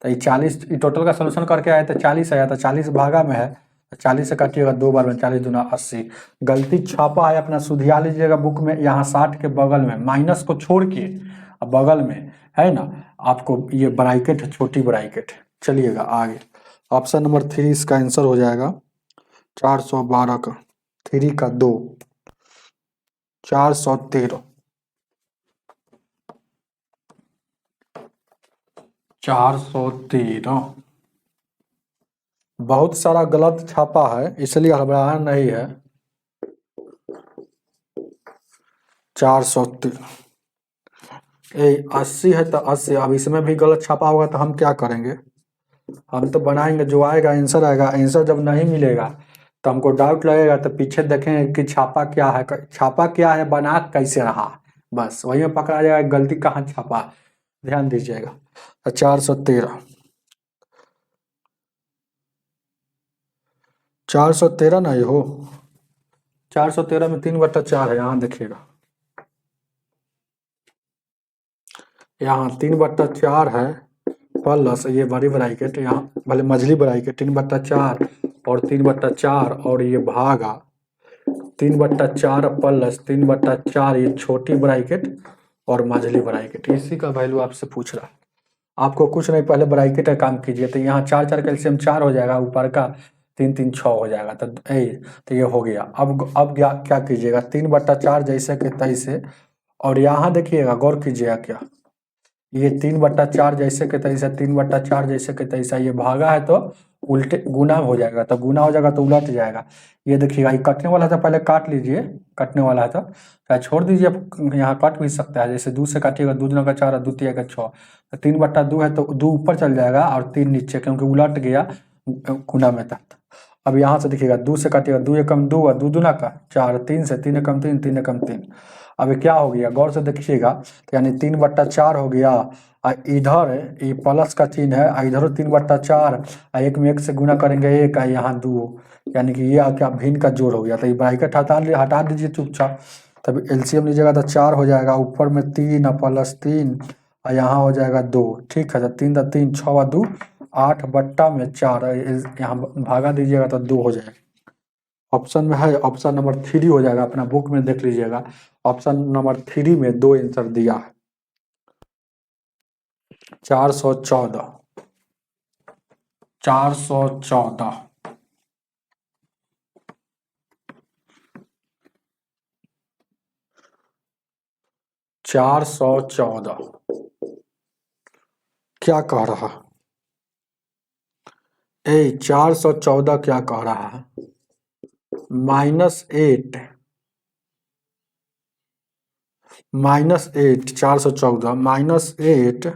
तो ये 40 टोटल का सोल्यूशन करके आया तो 40 आया, तो 40 भागा में है, 40 से काटिएगा 2 बार में, 40 दूना 80। गलती छापा है अपना, सुधिया लीजिएगा बुक में, यहाँ 60 के बगल में माइनस को छोड़ के अब बगल में है ना, आपको ये ब्रैकेट है, छोटी ब्रैकेट। चलिएगा आगे, ऑप्शन नंबर 3 इसका आंसर हो जाएगा 412 का, 3 का 2, 413। 413 बहुत सारा गलत छापा है, इसलिए घबराना नहीं है। 413 80 है तो 80, अब इसमें भी गलत छापा होगा तो हम क्या करेंगे, हम तो बनाएंगे, जो आएगा आंसर आएगा। आंसर जब नहीं मिलेगा तो हमको डाउट लगेगा, तो पीछे देखेंगे कि छापा क्या है, छापा क्या है, बना कैसे रहा, बस वही में पकड़ा जाएगा गलती कहाँ छापा, ध्यान दीजिएगा। 413 413 नहीं हो, 413 में 3/4 है, यहाँ देखिएगा, यहाँ 3/4 है, प्लस ये बड़ी ब्रैकेट, यहाँ भले मझली ब्रैकेट 3/4 और 3/4 और ये भागा 3/4 प्लस 3/4, ये छोटी ब्रैकेट और मझली ब्रैकेट, इसी का वैल्यू आपसे पूछ रहा है। आपको कुछ नहीं, पहले ब्रैकेट का काम कीजिए, तो यहाँ 4 4 कैल्शियम 4 हो जाएगा, ऊपर का 3 3 6 हो जाएगा, तो ये हो गया। अब क्या कीजिएगा, 3/4 जैसे के तैसे, और यहाँ देखिएगा गौर कीजिएगा क्या, ये 3/4 जैसे के तैसा, 3/4 जैसे के तैसा, ये भागा है तो उल्टे गुना हो जाएगा, तो गुना हो जाएगा तो उलट जाएगा। ये देखिएगा ये कटने वाला था, पहले काट लीजिए, कटने वाला है तो चाहे छोड़ दीजिए, यहाँ कट भी सकता है, जैसे 2 से काटिएगा, 2 दूना का 4 और 2 तिया का 6, तो 3/2 है तो 2 ऊपर चल जाएगा और 3 नीचे, क्योंकि उलट गया गुना में था। अब यहाँ से देखिएगा 2 से काटिएगा, 2 एकम 2 और 2 दूना का 4, 3 से 3 एकम 3, 3 एकम 3। अब क्या हो गया, गौर से देखिएगा, तो यानी 3/4 हो गया, इधर ये प्लस का चिन्ह है, इधर 3/4, एक में 1 से गुना करेंगे 1, यहाँ 2, यानी कि ये क्या भिन्न का जोड़ हो गया, तो ये ब्रैकेट हटा दीजिए चुपचाप, तब एलसीएम लीजिएगा तो 4 हो जाएगा, ऊपर में 3 और प्लस 3 और यहाँ हो जाएगा 2, ठीक है। तो 3 3 6 और 2 8/4, यहाँ भागा दीजिएगा तो 2 हो जाएगा। ऑप्शन में है, ऑप्शन नंबर 3 हो जाएगा, अपना बुक में देख लीजिएगा, ऑप्शन नंबर 3 में 2 आंसर दिया है। 414 414 414 क्या कह रहा है, 414 क्या कह रहा है, -8 414 -8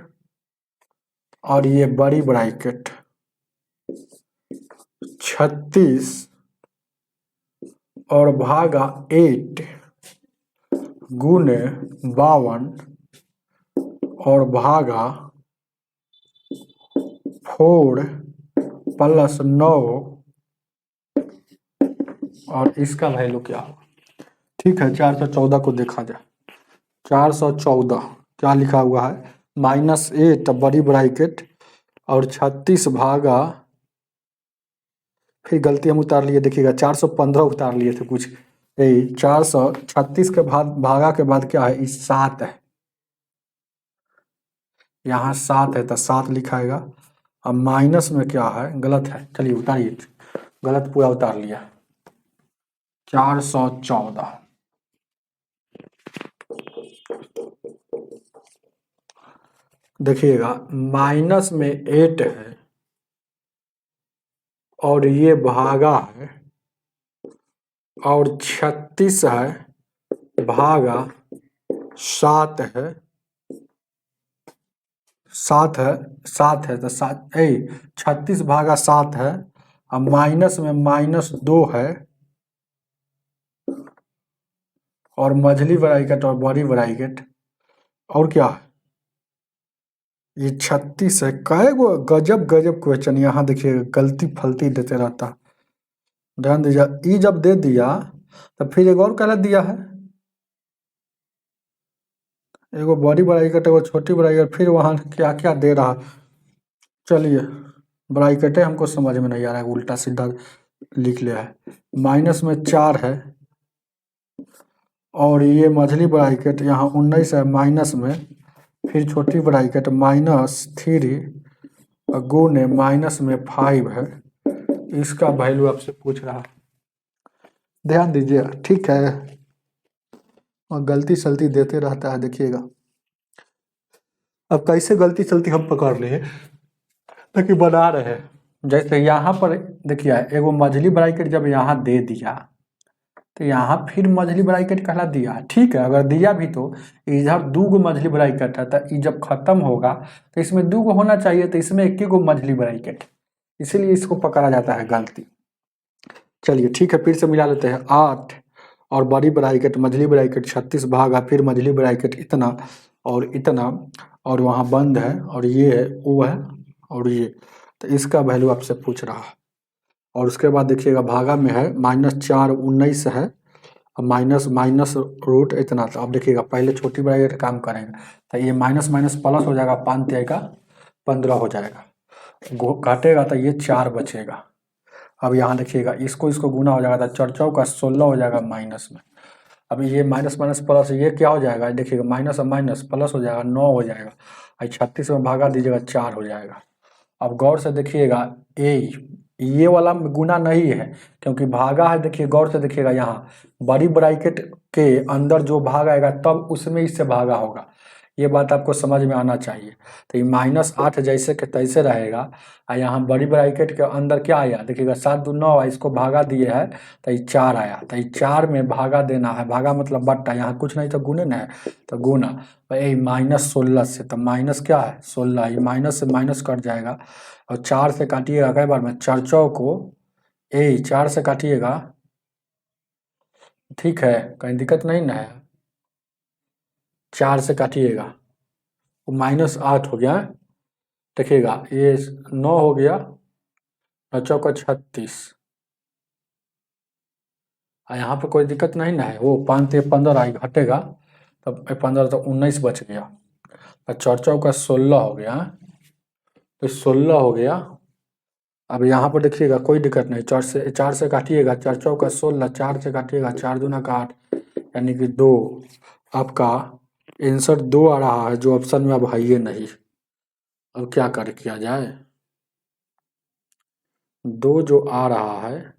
और ये बड़ी ब्रैकेट 36 और भागा 8 गुने 52 और भागा 4 प्लस 9 और इसका वैल्यू क्या होगा। ठीक है, 414 को देखा जाए, 414 क्या लिखा हुआ है, -8 बड़ी ब्रैकेट और 36 भागा, फिर गलती हम उतार लिए, देखिएगा 415 उतार लिए थे कुछ, यही 436 के बाद भागा के बाद क्या है, इस 7 है, यहाँ 7 है तो 7 लिखाएगा। अब माइनस में क्या है, गलत है, चलिए उतारिए, गलत पूरा उतार लिया, 414। देखिएगा माइनस में 8 है और ये भागा है, और 36 है भागा 7 है, 7 है, 7 है तो 7 36 भागा 7 है, अब माइनस में -2 है, और मझली ब्रैकेट और बड़ी ब्रैकेट, और क्या है, ये 36 है। कई गो गजब गजब क्वेश्चन यहाँ देखिए, गलती फलती देते रहता, ध्यान दीजिए। ई जब दे दिया तो फिर एक और गलत दिया है, एगो बड़ी ब्रैकेट एगो छोटी ब्रैकेट, फिर वहाँ क्या क्या दे रहा। चलिए ब्रैकेटें हमको समझ में नहीं आ रहा है, उल्टा सीधा लिख लिया है। माइनस में 4 है और ये मझली ब्रैकेट यहाँ 19 है, माइनस में फिर छोटी ब्रैकेट -3 गुने माइनस में 5 है, इसका वैल्यू आपसे पूछ रहा है, ध्यान दीजिए, ठीक है। और गलती सलती देते रहता है, देखिएगा अब कैसे गलती सलती हम पकड़ लिए, ताकि बना रहे हैं। जैसे यहाँ पर देखिए, एगो मझली ब्रैकेट जब यहाँ दे दिया तो यहाँ फिर मझली ब्रैकेट कहला दिया, ठीक है। अगर दिया भी तो इधर 2 गो मझली ब्रैकेट है, तो ये जब खत्म होगा तो इसमें 2 गो होना चाहिए, तो इसमें 1 गो मझली ब्रैकेट, इसीलिए इसको पकड़ा जाता है गलती। चलिए ठीक है, फिर से मिला लेते हैं। 8 और बड़ी ब्रैकेट मझली ब्रैकेट 36 भागा फिर मझली ब्रैकेट इतना और इतना, और वहाँ बंद है, और ये है वो है और ये, तो इसका वैल्यू आपसे पूछ रहा है। और उसके बाद देखिएगा भागा में है -4 19 है, माइनस माइनस रूट इतना। तो अब देखिएगा पहले छोटी ब्रैकेट काम करेंगे, तो ये माइनस माइनस प्लस हो जाएगा, 5 का 15 हो जाएगा, घटेगा तो ये 4 बचेगा। अब यहाँ देखिएगा इसको इसको गुना हो जाएगा, तो 4 चौका 16 हो जाएगा माइनस में। अब ये माइनस माइनस प्लस ये क्या हो जाएगा, देखिएगा माइनस और माइनस प्लस हो जाएगा, 9 हो जाएगा, 36 में भागा दीजिएगा 4 हो जाएगा। अब गौर से देखिएगा, ये वाला गुना नहीं है क्योंकि भागा है, देखिए गौर से देखिएगा, यहाँ बड़ी ब्रैकेट के अंदर जो भाग आएगा तब उसमें इससे भागा होगा, ये बात आपको समझ में आना चाहिए। तो ये -8 जैसे के तैसे रहेगा, और यहाँ बड़ी ब्रैकेट के अंदर क्या आया, देखिएगा 7 दूनी 9, इसको भागा दिए है तो ये 4 आया, तो ये 4 में भागा देना है, भागा मतलब बट्टा, यहाँ कुछ नहीं तो गुने ना है, तो गुना, तो यही -16 से, तो माइनस क्या है 16, ये माइनस से माइनस कट जाएगा, और 4 से काटिएगा कई बार में, 4 चौको 4 से काटिएगा, ठीक है, कहीं दिक्कत नहीं ना है, 4 से काटिएगा, वो -8 हो गया, देखिएगा ये 9 हो गया, 9 चौका 36, यहाँ पर कोई दिक्कत नहीं ना है, वो 5 से 15 आई घटेगा, तब 15 तो 19 बच गया, और 4 चौका 16 हो गया, तो 16 हो गया। अब यहाँ पर देखिएगा कोई दिक्कत नहीं, 4 से काटिएगा, 4 चौका 16, 4 से काटिएगा 4 दूना का 8, यानी कि 2, आपका आंसर 2 आ रहा है, जो ऑप्शन में अब है ही नहीं। अब क्या किया जाए, 2 जो आ रहा है,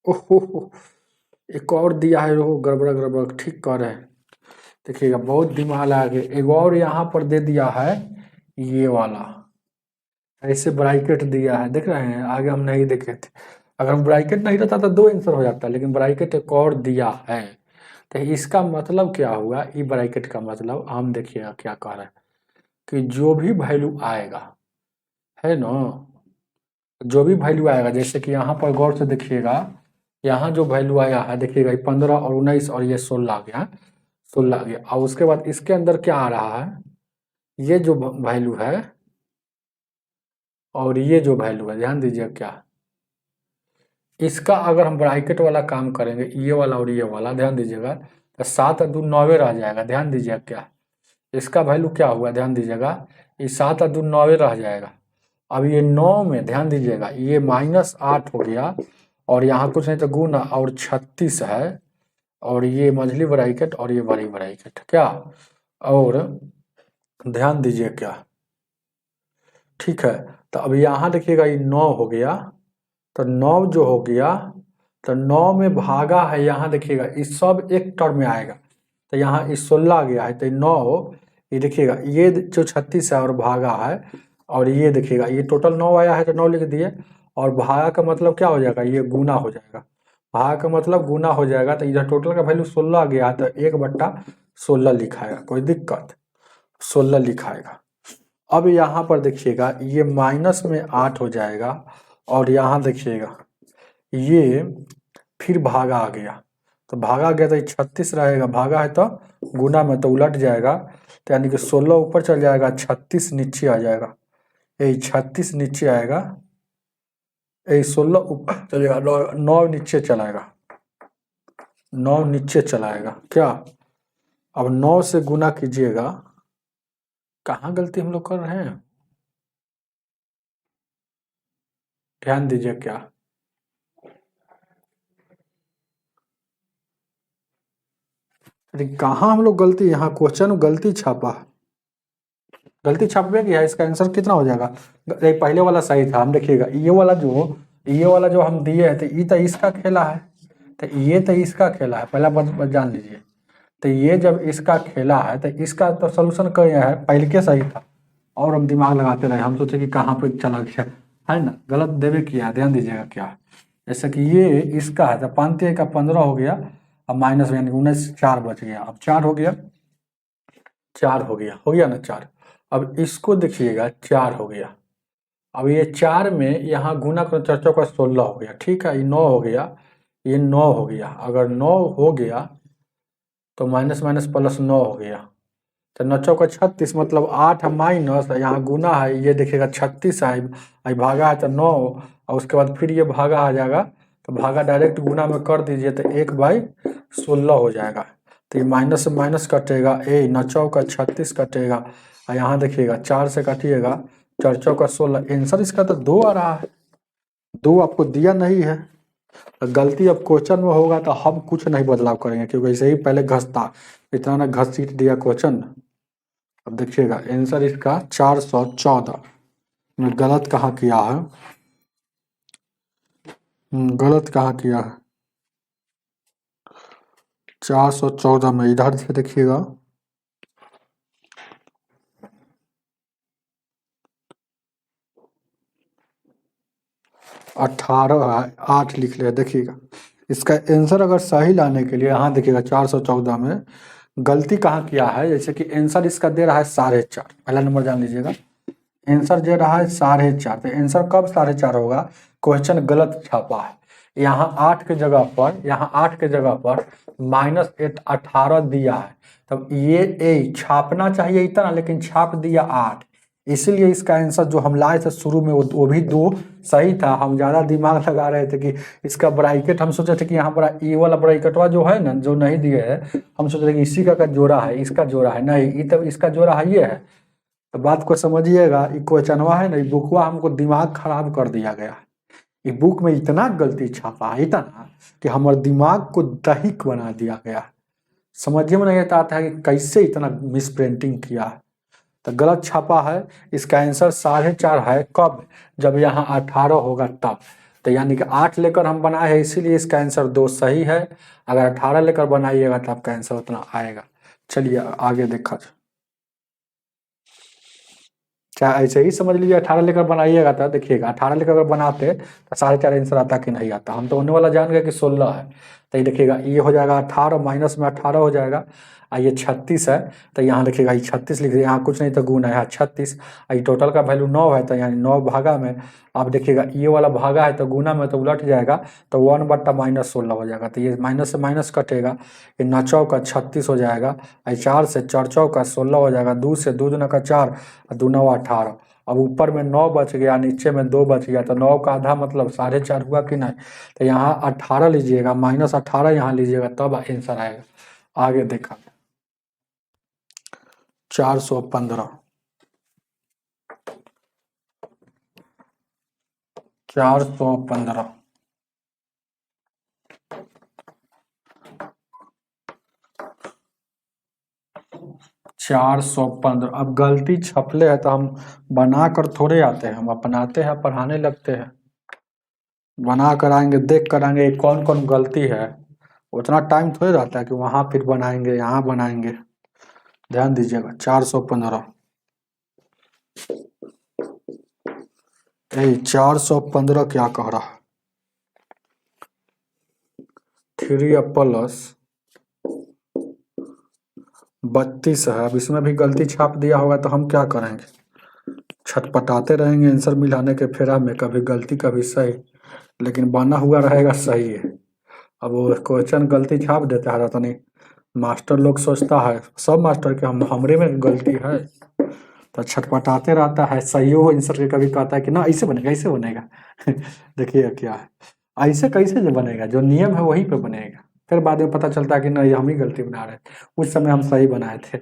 ओहो एक और दिया है, वो गड़बड़ गड़बड़ ठीक कर रहे हैं, देखिएगा बहुत दिमाग लगा के, एक और यहाँ पर दे दिया है, ये वाला ऐसे ब्रैकेट दिया है, देख रहे हैं, आगे हम नहीं देखे थे, अगर ब्रैकेट नहीं रहता तो 2 आंसर हो जाता, लेकिन ब्रैकेट एक और दिया है, तो इसका मतलब क्या हुआ, ई ब्रैकेट का मतलब हम देखिएगा क्या कह रहे हैं, कि जो भी वैल्यू आएगा, है ना, जो भी वैल्यू आएगा, जैसे कि यहाँ पर गौर से देखिएगा, यहाँ जो वैल्यू आया है, देखिएगा 15 और 19 और ये 16 आ गया, 16 आ गया, और उसके बाद इसके अंदर क्या आ रहा है, ये जो वैल्यू है और ये जो वैल्यू है, ध्यान दीजिए क्या, इसका अगर हम ब्रैकेट वाला काम करेंगे, ये वाला और ये वाला, ध्यान दीजिएगा, तो 7 और 2 9 रह जाएगा, ध्यान दीजिएगा क्या, इसका वैल्यू क्या हुआ, ध्यान दीजिएगा, ये 7 और 2 9 रह जाएगा, अब ये 9 में ध्यान दीजिएगा, ये -8 हो गया और यहाँ कुछ नहीं तो गुना और 36 है, और ये मझली ब्रैकेट और ये बड़ी ब्रैकेट क्या, और ध्यान दीजिए क्या, ठीक है। तो अब यहाँ देखिएगा ये 9 हो गया, तो 9 जो हो गया, तो 9 में भागा है, यहाँ देखिएगा इस सब एक टर्म में आएगा, तो यहाँ इस 16 आ गया है, तो 9 ये देखिएगा ये जो 36 है और भागा है, और ये देखिएगा ये टोटल 9 आया है तो 9 लिख दिए, और भागा का मतलब क्या हो जाएगा, ये गुना हो जाएगा, भागा का मतलब गुना हो जाएगा, तो इधर टोटल का वैल्यू 16 आ गया है, तो 1/16 लिखाएगा, कोई दिक्कत, 16 लिखाएगा। अब यहाँ पर देखिएगा ये माइनस में 8 हो जाएगा, और यहाँ देखिएगा ये फिर भागा आ गया, तो भागा गया तो 36 रहेगा, भागा है तो गुना में तो उलट जाएगा, तो यानी कि 16 ऊपर चल जाएगा, 36 नीचे आ जाएगा, यही 36 नीचे आएगा, यही 16 ऊपर चलेगा, 9 नीचे चलाएगा, 9 नीचे चलाएगा क्या। अब 9 से गुना कीजिएगा, कहाँ गलती हम लोग कर रहे हैं, ध्यान दीजिए क्या, अरे कहाँ हम लोग गलती, यहाँ क्वेश्चन गलती छापा, गलती छापे किया, इसका आंसर कितना हो जाएगा, पहले वाला सही था, हम देखिएगा ये वाला जो हम दिए है, तो ये तो इसका खेला है, तो ये तो इसका खेला है, पहला बात जान लीजिए, तो ये जब इसका खेला है तो इसका तो सोल्यूशन क्या है, पहले के सही था, और हम दिमाग लगाते रहे, हम सोचे कि कहाँ पे चला गया, है ना, गलत देवे किया, ध्यान दीजिएगा क्या, जैसे कि ये इसका है, तो 5 का 15 हो गया, अब माइनस यानी 19, 4 बच गया, अब 4 हो गया, 4 हो गया ना 4, अब इसको देखिएगा 4 हो गया, अब ये 4 में यहाँ गुना करो, 4 का 16 हो गया, ठीक है, ये 9 हो गया, ये 9 हो गया, अगर 9 हो गया तो माइनस माइनस प्लस 9 हो गया, तो 9 चौका 36, मतलब 8 माइनस यहाँ गुना है, ये देखिएगा 36 है, भागा है तो 9, और उसके बाद फिर ये भागा आ जाएगा, तो भागा डायरेक्ट गुना में कर दीजिए, तो 1/16 हो जाएगा, तो ये माइनस से माइनस कटेगा, 9 चौका 36 कटेगा, और यहाँ देखिएगा 4 से काटिएगा, 4 चौका 16, आंसर इसका तो 2 आ रहा है, 2 आपको दिया नहीं है, गलती अब क्वेश्चन में होगा तो हम कुछ नहीं बदलाव करेंगे, क्योंकि ऐसे ही पहले घसता, इतना ना घसीट दिया क्वेश्चन। अब देखिएगा आंसर इसका 414 में गलत कहाँ किया है, गलत कहाँ किया है, 414 में इधर से देखिएगा, 18 है, 8 लिख ले, देखिएगा इसका आंसर अगर सही लाने के लिए, यहाँ देखिएगा 414 में गलती कहाँ किया है, जैसे कि आंसर इसका दे रहा है 4.5, पहला नंबर जान लीजिएगा, आंसर दे रहा है 4.5, तो आंसर कब 4.5 होगा, क्वेश्चन गलत छापा है, यहाँ 8 के जगह पर, यहाँ 8 के जगह पर -18 दिया है, तब ये छापना चाहिए इतना, लेकिन छाप दिया 8, इसलिए इसका आंसर जो हम लाए थे शुरू में वो भी 2 सही था, हम ज़्यादा दिमाग लगा रहे थे कि इसका ब्रैकेट, हम सोचे थे कि यहाँ पर ये वाला ब्रैकेटवा जो है ना, जो नहीं दिए है, हम सोचे थे कि इसी का जोड़ा है, इसका जोड़ा है, नहीं, ये तब इसका जोड़ा है, ये है, तो बात को समझिएगा, ये क्वेश्चनवा है ना, ये बुकवा हमको दिमाग खराब कर दिया गया है, ये बुक में इतना गलती छापा है, इतना कि हमारे दिमाग को दहिक बना दिया गया है, समझ में नहीं आता है कि कैसे इतना मिस प्रिंटिंग किया है, तो गलत छापा है, इसका आंसर 4.5 है, कब, जब यहाँ 18 होगा तब, तो यानी कि 8 लेकर हम बनाए हैं, इसीलिए इसका आंसर 2 सही है, अगर 18 लेकर बनाइएगा तो आपका आंसर उतना आएगा। चलिए आगे देखा जाए, चाहे ऐसे ही समझ लीजिए, 18 लेकर बनाइएगा तो देखिएगा, 18 लेकर अगर बनाते तो 4.5 आंसर आता कि नहीं आता, हम तो होने वाला जान गए कि 16 है, तो ये देखिएगा ये हो जाएगा 18, माइनस में 18 हो जाएगा, ये 36 है, तो यहाँ देखिएगा ये 36 लिख दिया, यहाँ कुछ नहीं तो गुना है, यहाँ 36, ये टोटल का वैल्यू 9 है, तो यानी 9 भागा में, आप देखिएगा ये वाला भागा है तो गुना में तो उलट जाएगा, तो 1/-16 हो जाएगा, तो ये माइनस से माइनस कटेगा, ये 9 चौका 36 हो जाएगा, 4 से 4 चौका 16 हो जाएगा, 2 से 2 दूना का 4, 2 9 18, अब ऊपर में 9 बच गया, नीचे में 2 बच गया, तो 9 का आधा मतलब 4.5 हुआ कि नहीं, तो यहाँ 18 लीजिएगा, -18 यहाँ लीजिएगा, तब आंसर आएगा। आगे देखा 415, 415 415। अब गलती छपले है तो हम बना कर थोड़े आते हैं, हम अपनाते हैं, पढ़ाने लगते हैं। बना कर आएंगे, देख कर आएंगे कौन कौन गलती है। उतना टाइम थोड़े रहता है कि वहां फिर बनाएंगे यहाँ बनाएंगे। ध्यान दीजिएगा 415। यही 415 क्या कह रहा है, 3 प्लस 32 है। अब इसमें भी गलती छाप दिया होगा तो हम क्या करेंगे, छटपटाते रहेंगे आंसर मिलाने के फेरा में, कभी गलती कभी सही, लेकिन बना हुआ रहेगा सही है। अब वो क्वेश्चन गलती छाप देता है तो नहीं, मास्टर लोग सोचता है, सब मास्टर के हमरे में गलती है, तो छटपटाते रहता है। सही हो आंसर के कभी कहता है कि ना ऐसे बनेगा ऐसे बनेगा देखिए क्या है, ऐसे कैसे जो बनेगा, जो नियम है वही पे बनेगा। फिर बाद में पता चलता है कि नहीं हम ही गलती बना रहे थे, उस समय हम सही बनाए थे।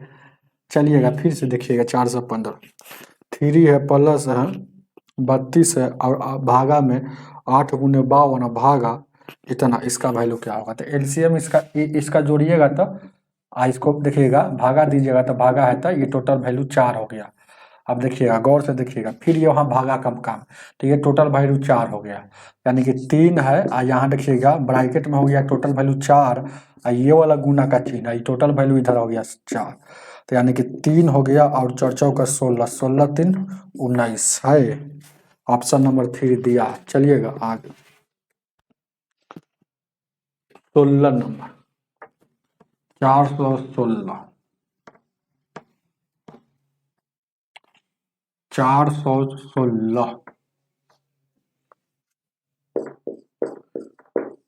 चलिएगा फिर से देखिएगा 415। 3 है प्लस है 32 है और भागा में 8 × 52 भागा इतना, इसका वैल्यू क्या होगा। तो एलसीएम इसका जोड़िएगा तो इसको देखिएगा, भागा दीजिएगा तो भागा है तो ये टोटल वैल्यू 4 हो गया। अब देखिएगा गौर से देखिएगा, फिर ये वहाँ भागा कम काम, तो ये टोटल वैल्यू 4 हो गया। यानी कि 3 है और यहाँ देखिएगा ब्रैकेट में हो गया टोटल वैल्यू 4 और ये वाला गुना का चिन्ह है, टोटल वैल्यू इधर हो गया 4। तो यानी कि 3 हो गया और 4 चौका 16, 16 3 19 है। ऑप्शन नंबर 3 दिया। चलिएगा आगे 16 नंबर 416 416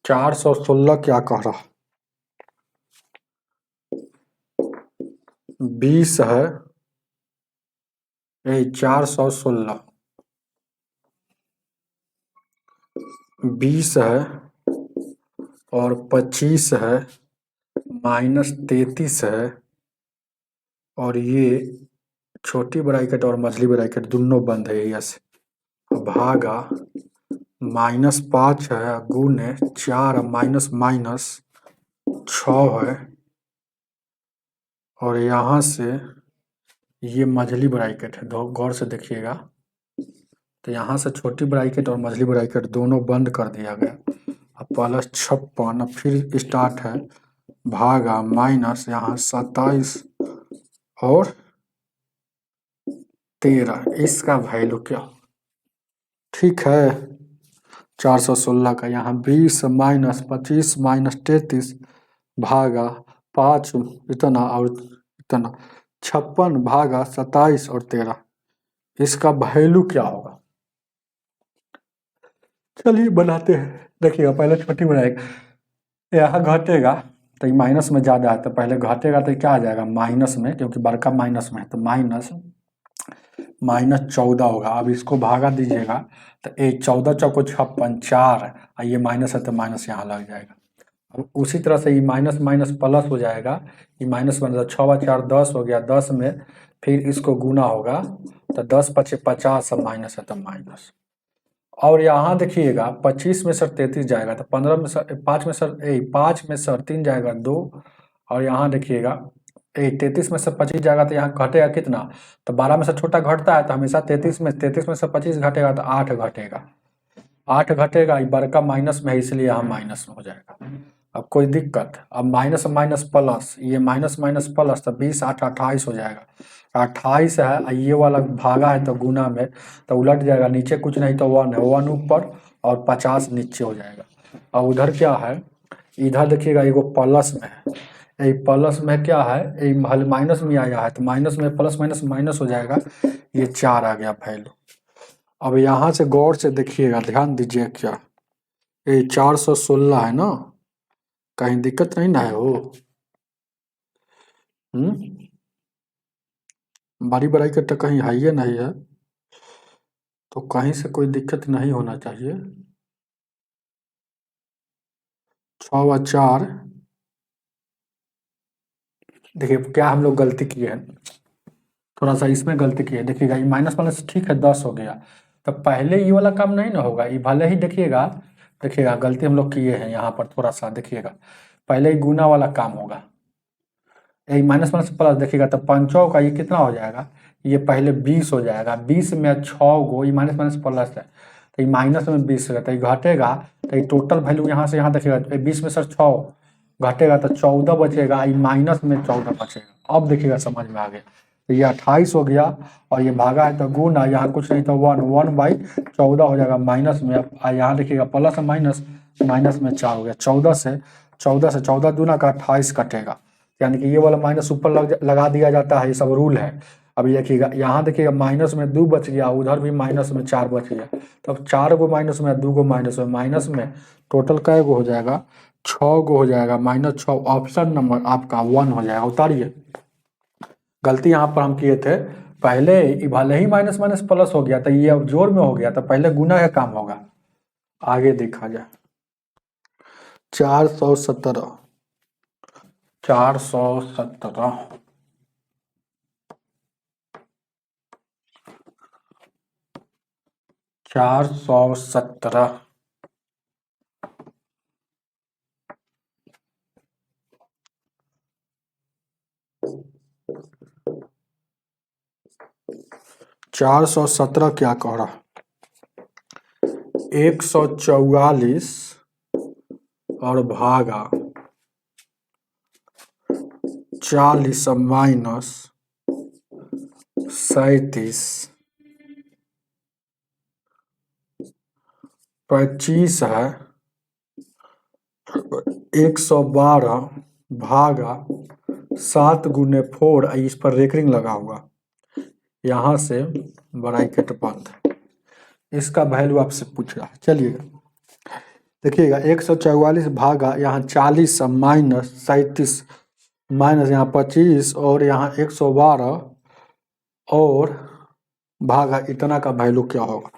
416 क्या कह रहा, 20 है 416 20 है और 25 है -33 है और ये छोटी ब्रैकेट और मझली ब्रैकेट दोनों बंद है ऐसे, भागा -5 है गुने 4 माइनस माइनस 6 है और यहाँ से ये मझली ब्रैकेट है, गौर से देखिएगा। तो यहाँ से छोटी ब्रैकेट और मझली ब्रैकेट दोनों बंद कर दिया गया। अब प्लस 56, अब फिर स्टार्ट है भागा माइनस यहाँ 27 और 13, इसका वैल्यू क्या, ठीक है 416 का यहाँ 20 माइनस 25 माइनस 33 भागा 5 इतना और इतना 56 भागा 27 और 13, इसका वैल्यू क्या होगा। चलिए बनाते हैं, देखिएगा पहले छोटी बनाएगा, यहाँ घटेगा तो ये माइनस में ज़्यादा है तो पहले घटेगा तो क्या आ जाएगा माइनस में, क्योंकि बड़का माइनस में है तो -14 होगा। अब इसको भागा दीजिएगा तो 14 चौको 56 4 और ये माइनस है तो माइनस यहाँ लग जाएगा। अब उसी तरह से ये माइनस माइनस प्लस हो जाएगा, ये माइनस बन 6 4 10 हो गया, 10 में फिर इसको गुना होगा तो 10 5 50 और माइनस है तो माइनस। और यहाँ देखिएगा 25 में सर 33 जाएगा तो 15 में सर 5 में सर 5 में सर 3 जाएगा 2 और यहाँ देखिएगा 33 में से 25 जाएगा तो यहाँ घटेगा कितना, तो 12 में से छोटा घटता है तो हमेशा 33 में से 25 घटेगा तो 8 घटेगा, 8 घटेगा, ये बड़का माइनस में है इसलिए यहाँ माइनस में हो जाएगा। अब कोई दिक्कत, अब माइनस माइनस प्लस, ये माइनस माइनस प्लस तो 20 8 28 हो जाएगा, 28 है और ये वाला भागा है तो गुना में तो उलट जाएगा, नीचे कुछ नहीं तो 1 है, 1 ऊपर और 50 नीचे हो जाएगा। अब उधर क्या है, इधर देखिएगा एगो प्लस में है, ये प्लस में क्या है, ये माइनस में आया है तो माइनस में प्लस माइनस माइनस हो जाएगा, ये 4 आ गया वैल्यू। अब यहाँ से गौर से देखिएगा, ध्यान दीजिए क्या, ये 416 है ना, कहीं दिक्कत नहीं ना है वो, बड़ी बड़ाई का तो कहीं है ही नहीं है, तो कहीं से कोई दिक्कत नहीं होना चाहिए। 6 व 4, देखिए क्या हम लोग गलती किए हैं, थोड़ा सा इसमें गलती की है, देखिएगा ये माइनस माइनस ठीक है 10 हो गया, तो पहले ये वाला काम नहीं ना होगा, ये भले ही देखिएगा गलती हम लोग किए हैं यहाँ पर, थोड़ा सा देखिएगा, पहले ही गुना वाला काम होगा, यही माइनस माइनस प्लस देखिएगा तो पंचों का ये कितना हो जाएगा, ये पहले 20 हो जाएगा, 20 में 6 गो, ये माइनस माइनस प्लस है तो ये माइनस में 20 है तो ये घटेगा, तो ये टोटल वैल्यू यहाँ से यहाँ देखिएगा 20 में सर 6 घटेगा तो 14 बचेगा, ये माइनस में 14 बचेगा। अब देखिएगा समझ में आ गया, तो ये 28 हो गया और ये भागा है तो गुना, यहाँ कुछ नहीं तो 1/14 हो जाएगा माइनस में। अब यहाँ देखिएगा प्लस माइनस, माइनस में 4 हो गया, 14 दूना का 28 कटेगा, यानी कि ये वाला माइनस ऊपर लगा दिया जाता है, ये सब रूल है। अभी देखिएगा यहाँ देखिएगा माइनस में 2 बच गया, उधर भी माइनस में 4 बच गया, तब 4 गो माइनस में 2 गो माइनस में टोटल कै गो हो जाएगा, 6 गो हो जाएगा, -6, ऑप्शन नंबर आपका 1 हो जाएगा। उतारिए, गलती यहाँ पर हम किए थे, पहले भले ही माइनस माइनस प्लस हो गया तो ये अब जोड़ में हो गया, तो पहले गुना का काम होगा। आगे देखा जाए 417 417 क्या कह रहा, 144 और भागा 40 माइनस 37 25 है, 112 भागा 7 गुने 4, इस पर रेकरिंग लगा हुआ, यहाँ से ब्रैकेट बंद। इसका वैल्यू आपसे पूछ रहा है, चलिएगा देखिएगा 144 भागा यहाँ 40 माइनस 37 माइनस यहाँ 25 और यहाँ 112 और भागा इतना का वैल्यू क्या होगा।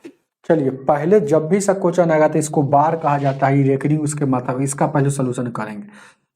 चलिए पहले जब भी सब क्वेश्चन आएगा तो इसको बार कहा जाता है, रेकरिंग उसके माथा, इसका पहले सोल्यूशन करेंगे,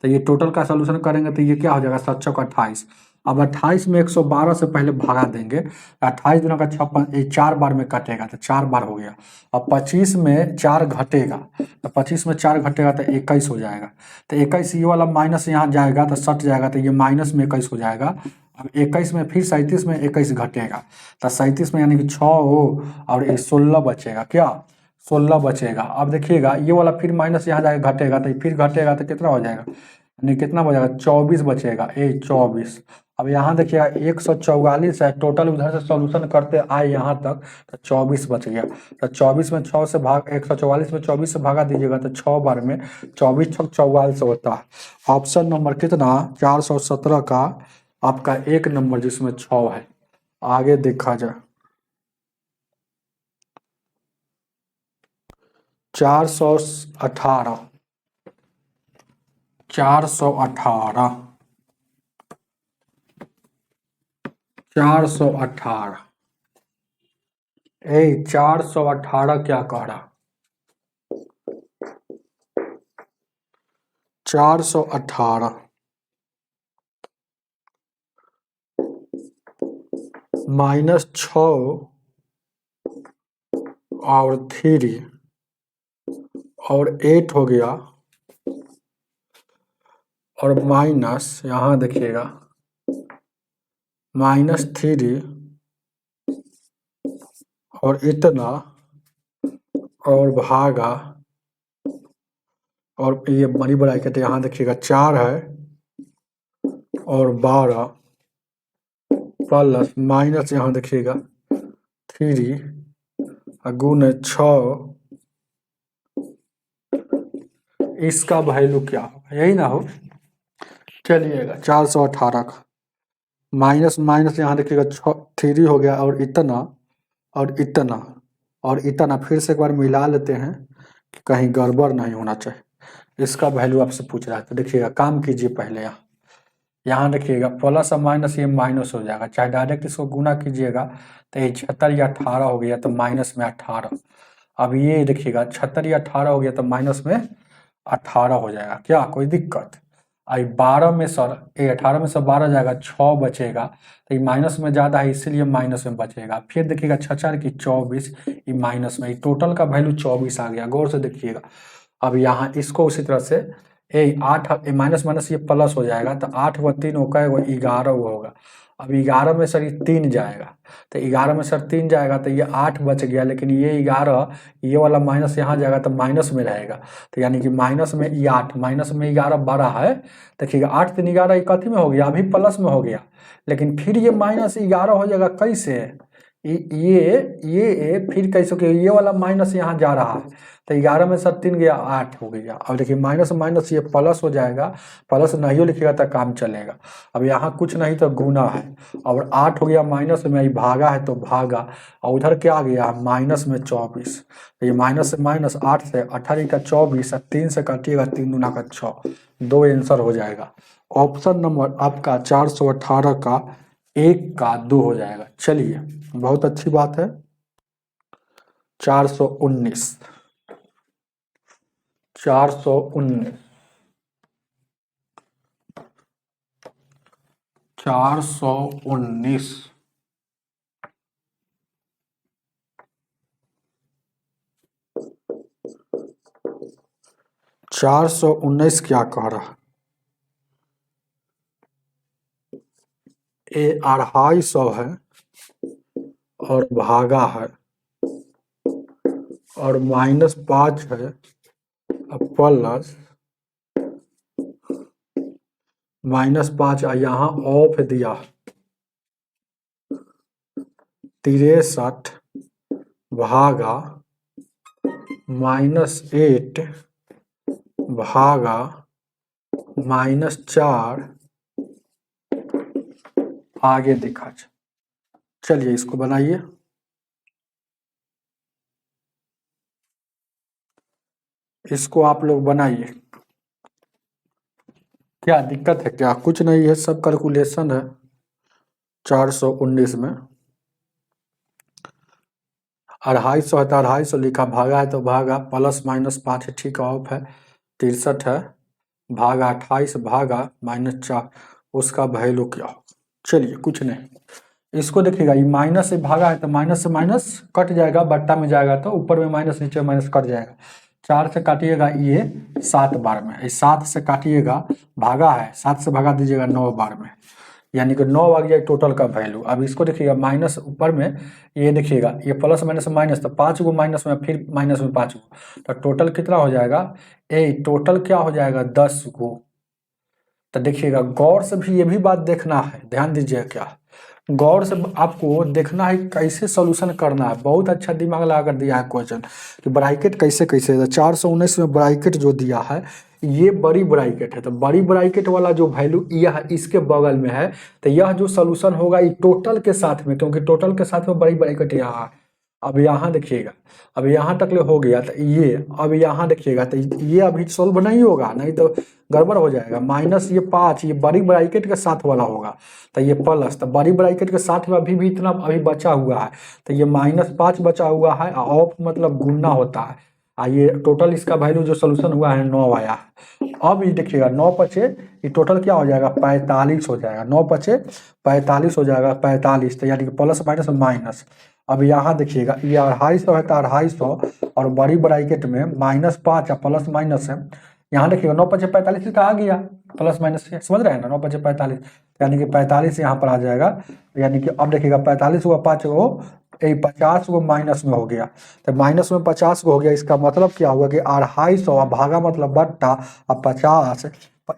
तो ये टोटल का सोल्यूशन करेंगे तो ये क्या हो जाएगा 7 चौक 28। अब 28 में 112 से पहले भागा देंगे, 28 दिनों का 56, ये 4 बार में कटेगा तो 4 बार हो गया। अब 25 में 4 घटेगा, तो 25 में 4 घटेगा तो 21 हो जाएगा, तो 21 ये वाला माइनस यहाँ जाएगा तो सट जाएगा, तो ये माइनस में 21 हो जाएगा। अब 21 में फिर 37 में 21 घटेगा, तो 37 में यानी कि 6 हो और ये 16 बचेगा, क्या 16 बचेगा। अब देखिएगा ये वाला फिर माइनस यहाँ जाएगा घटेगा, तो फिर घटेगा तो कितना हो जाएगा, यानी कितना बचेगा 24 बचेगा, 24। अब यहाँ देखिएगा 144 है, टोटल उधर से सॉल्यूशन करते आए यहाँ तक तो 24 बच गया, तो 24 में 6 से भाग 144 में 24 से भागा दीजिएगा तो 6 बार में 24 छक 44 होता है। ऑप्शन नंबर कितना 417 का आपका 1 नंबर जिसमें 6 है। आगे देखा जाए 418 418 क्या कह रहा, 418 -6 और 3 और 8 हो गया, और माइनस यहाँ देखिएगा -3 और इतना और भागा, और ये बड़ी बढ़ाई कहते यहाँ देखिएगा 4 है और 12 प्लस माइनस यहाँ देखिएगा 3 गुने 6, इसका वैल्यू क्या होगा, यही ना हो। चलिएगा 418 का माइनस माइनस यहाँ देखिएगा 3 हो गया और इतना और इतना और इतना, फिर से एक बार मिला लेते हैं कि कहीं गड़बड़ नहीं होना चाहिए। इसका वैल्यू आपसे पूछ रहा है, तो देखिएगा काम कीजिए पहले यहाँ देखिएगा प्लस और माइनस ये माइनस हो जाएगा, चाहे डायरेक्ट इसको गुना कीजिएगा तो ये 76 या 18 हो गया तो माइनस में 18। अब ये देखिएगा 76 या 18 हो गया तो माइनस में 18 हो जाएगा, क्या कोई दिक्कत। आई 12 में सर 18 में से 12 जाएगा 6 बचेगा, तो ये माइनस में ज़्यादा है इसीलिए माइनस में बचेगा। फिर देखिएगा 6 की 24, ये माइनस में, टोटल का वैल्यू 24 आ गया। गौर से देखिएगा। अब यहाँ इसको उसी तरह से आठ माइनस माइनस ये प्लस हो जाएगा, तो 8 व 3 होगा 11 होगा। अब 11 में सर ये 3 जाएगा, तो 11 में सर 3 जाएगा तो ये 8 बच गया, लेकिन ये 11 ये वाला माइनस यहाँ जाएगा तो माइनस में रहेगा, तो यानी कि माइनस में ये 8 माइनस में 11 12 है। देखिएगा 8 3 11 ये कथी में हो गया, अभी प्लस में हो गया, लेकिन फिर ये माइनस 11 हो जाएगा कैसे, ये फिर कैसे कि ये वाला माइनस यहाँ जा रहा है, तो 11 में सर 3 गया 8 हो गया। अब देखिए माइनस माइनस ये प्लस हो जाएगा, प्लस नहीं लिखिएगा तो काम चलेगा। अब यहाँ कुछ नहीं तो गुना है, और 8 हो गया माइनस में, ये भागा है तो भागा, और उधर क्या आ गया माइनस में 24, तो ये माइनस से माइनस 8 से 18 का 24, 3 से काटिएगा 3 दूना का 6, 2 आंसर हो जाएगा। ऑप्शन नंबर आपका 418 का 1 का 2 हो जाएगा। चलिए बहुत अच्छी बात है। 419 419 419 419 क्या कह रहा, ये 250 है और भागा है और -5 है अब प्लस -5 यहाँ ऑफ दिया 63 भागा -8 भागा -4 आगे दिखा। चलिए इसको बनाइए। इसको आप लोग बनाइए। क्या दिक्कत है क्या, कुछ नहीं है, सब कैलकुलेशन है। 419 में 250 है तो 250 लिखा, भागा है तो भागा, +- 5 है ठीक है, ऑफ है 63 है भागा 28 भागा -4, उसका वैल्यू क्या हो। चलिए कुछ नहीं, इसको देखिएगा, ये माइनस से भागा है तो माइनस से माइनस कट जाएगा, बट्टा में जाएगा तो ऊपर में माइनस नीचे माइनस कट जाएगा। 4 से काटिएगा ये 7 बार में, 7 से काटिएगा, भागा है 7 से भगा दीजिएगा 9 बार में, यानी कि 9 आ गया टोटल का वैल्यू। अब इसको देखिएगा माइनस ऊपर में, ये देखिएगा ये प्लस माइनस माइनस, तो 5 गो माइनस में फिर माइनस में 5 गो, तो टोटल कितना हो जाएगा, टोटल क्या हो जाएगा 10 गो। तो देखिएगा गौर से भी ये भी बात देखना है, ध्यान दीजिए, क्या गौर से आपको देखना है कैसे सॉल्यूशन करना है। बहुत अच्छा दिमाग लगा कर दिया है क्वेश्चन कि ब्रैकेट कैसे कैसे, 419 में ब्रैकेट जो दिया है ये बड़ी ब्रैकेट है, तो बड़ी ब्रैकेट वाला जो वैल्यू यह इसके बगल में है, तो यह जो सॉल्यूशन होगा ये टोटल के साथ में, क्योंकि टोटल के साथ में बड़ी ब्रैकेट यहाँ है। अब यहाँ देखिएगा, अब यहाँ तक ले हो गया, तो ये अब यहाँ देखिएगा, तो ये अभी सॉल्व नहीं होगा, नहीं तो गड़बड़ हो जाएगा। माइनस ये 5 ये बड़ी ब्रैकेट के साथ वाला होगा, तो ये प्लस, तो बड़ी ब्रैकेट के साथ में अभी भी इतना अभी बचा हुआ है, तो ये -5 बचा हुआ है, ऑफ मतलब गुना होता है। ये टोटल इसका वैल्यू जो सोल्यूशन हुआ है 9 आया है। अब ये देखिएगा 9 पचे ये टोटल क्या हो जाएगा 45 हो जाएगा, 9 पचे 45 हो जाएगा, 45, तो यानी कि प्लस माइनस माइनस। अब यहाँ देखिएगा ये 250 है तो 250 और बड़ी ब्रैकेट में -5 प्लस माइनस है। यहाँ देखिएगा 9 पचे 45 का आ गया प्लस माइनस से, समझ रहे हैं ना, 9 पचे 45 यानी कि 45 यहाँ पर आ जाएगा, यानी कि अब देखिएगा 45 हुआ 5 गो 50 गो माइनस में हो गया, तो माइनस में 50 गो हो गया, इसका मतलब क्या हुआ कि 250 भागा मतलब बट्टा, अब 50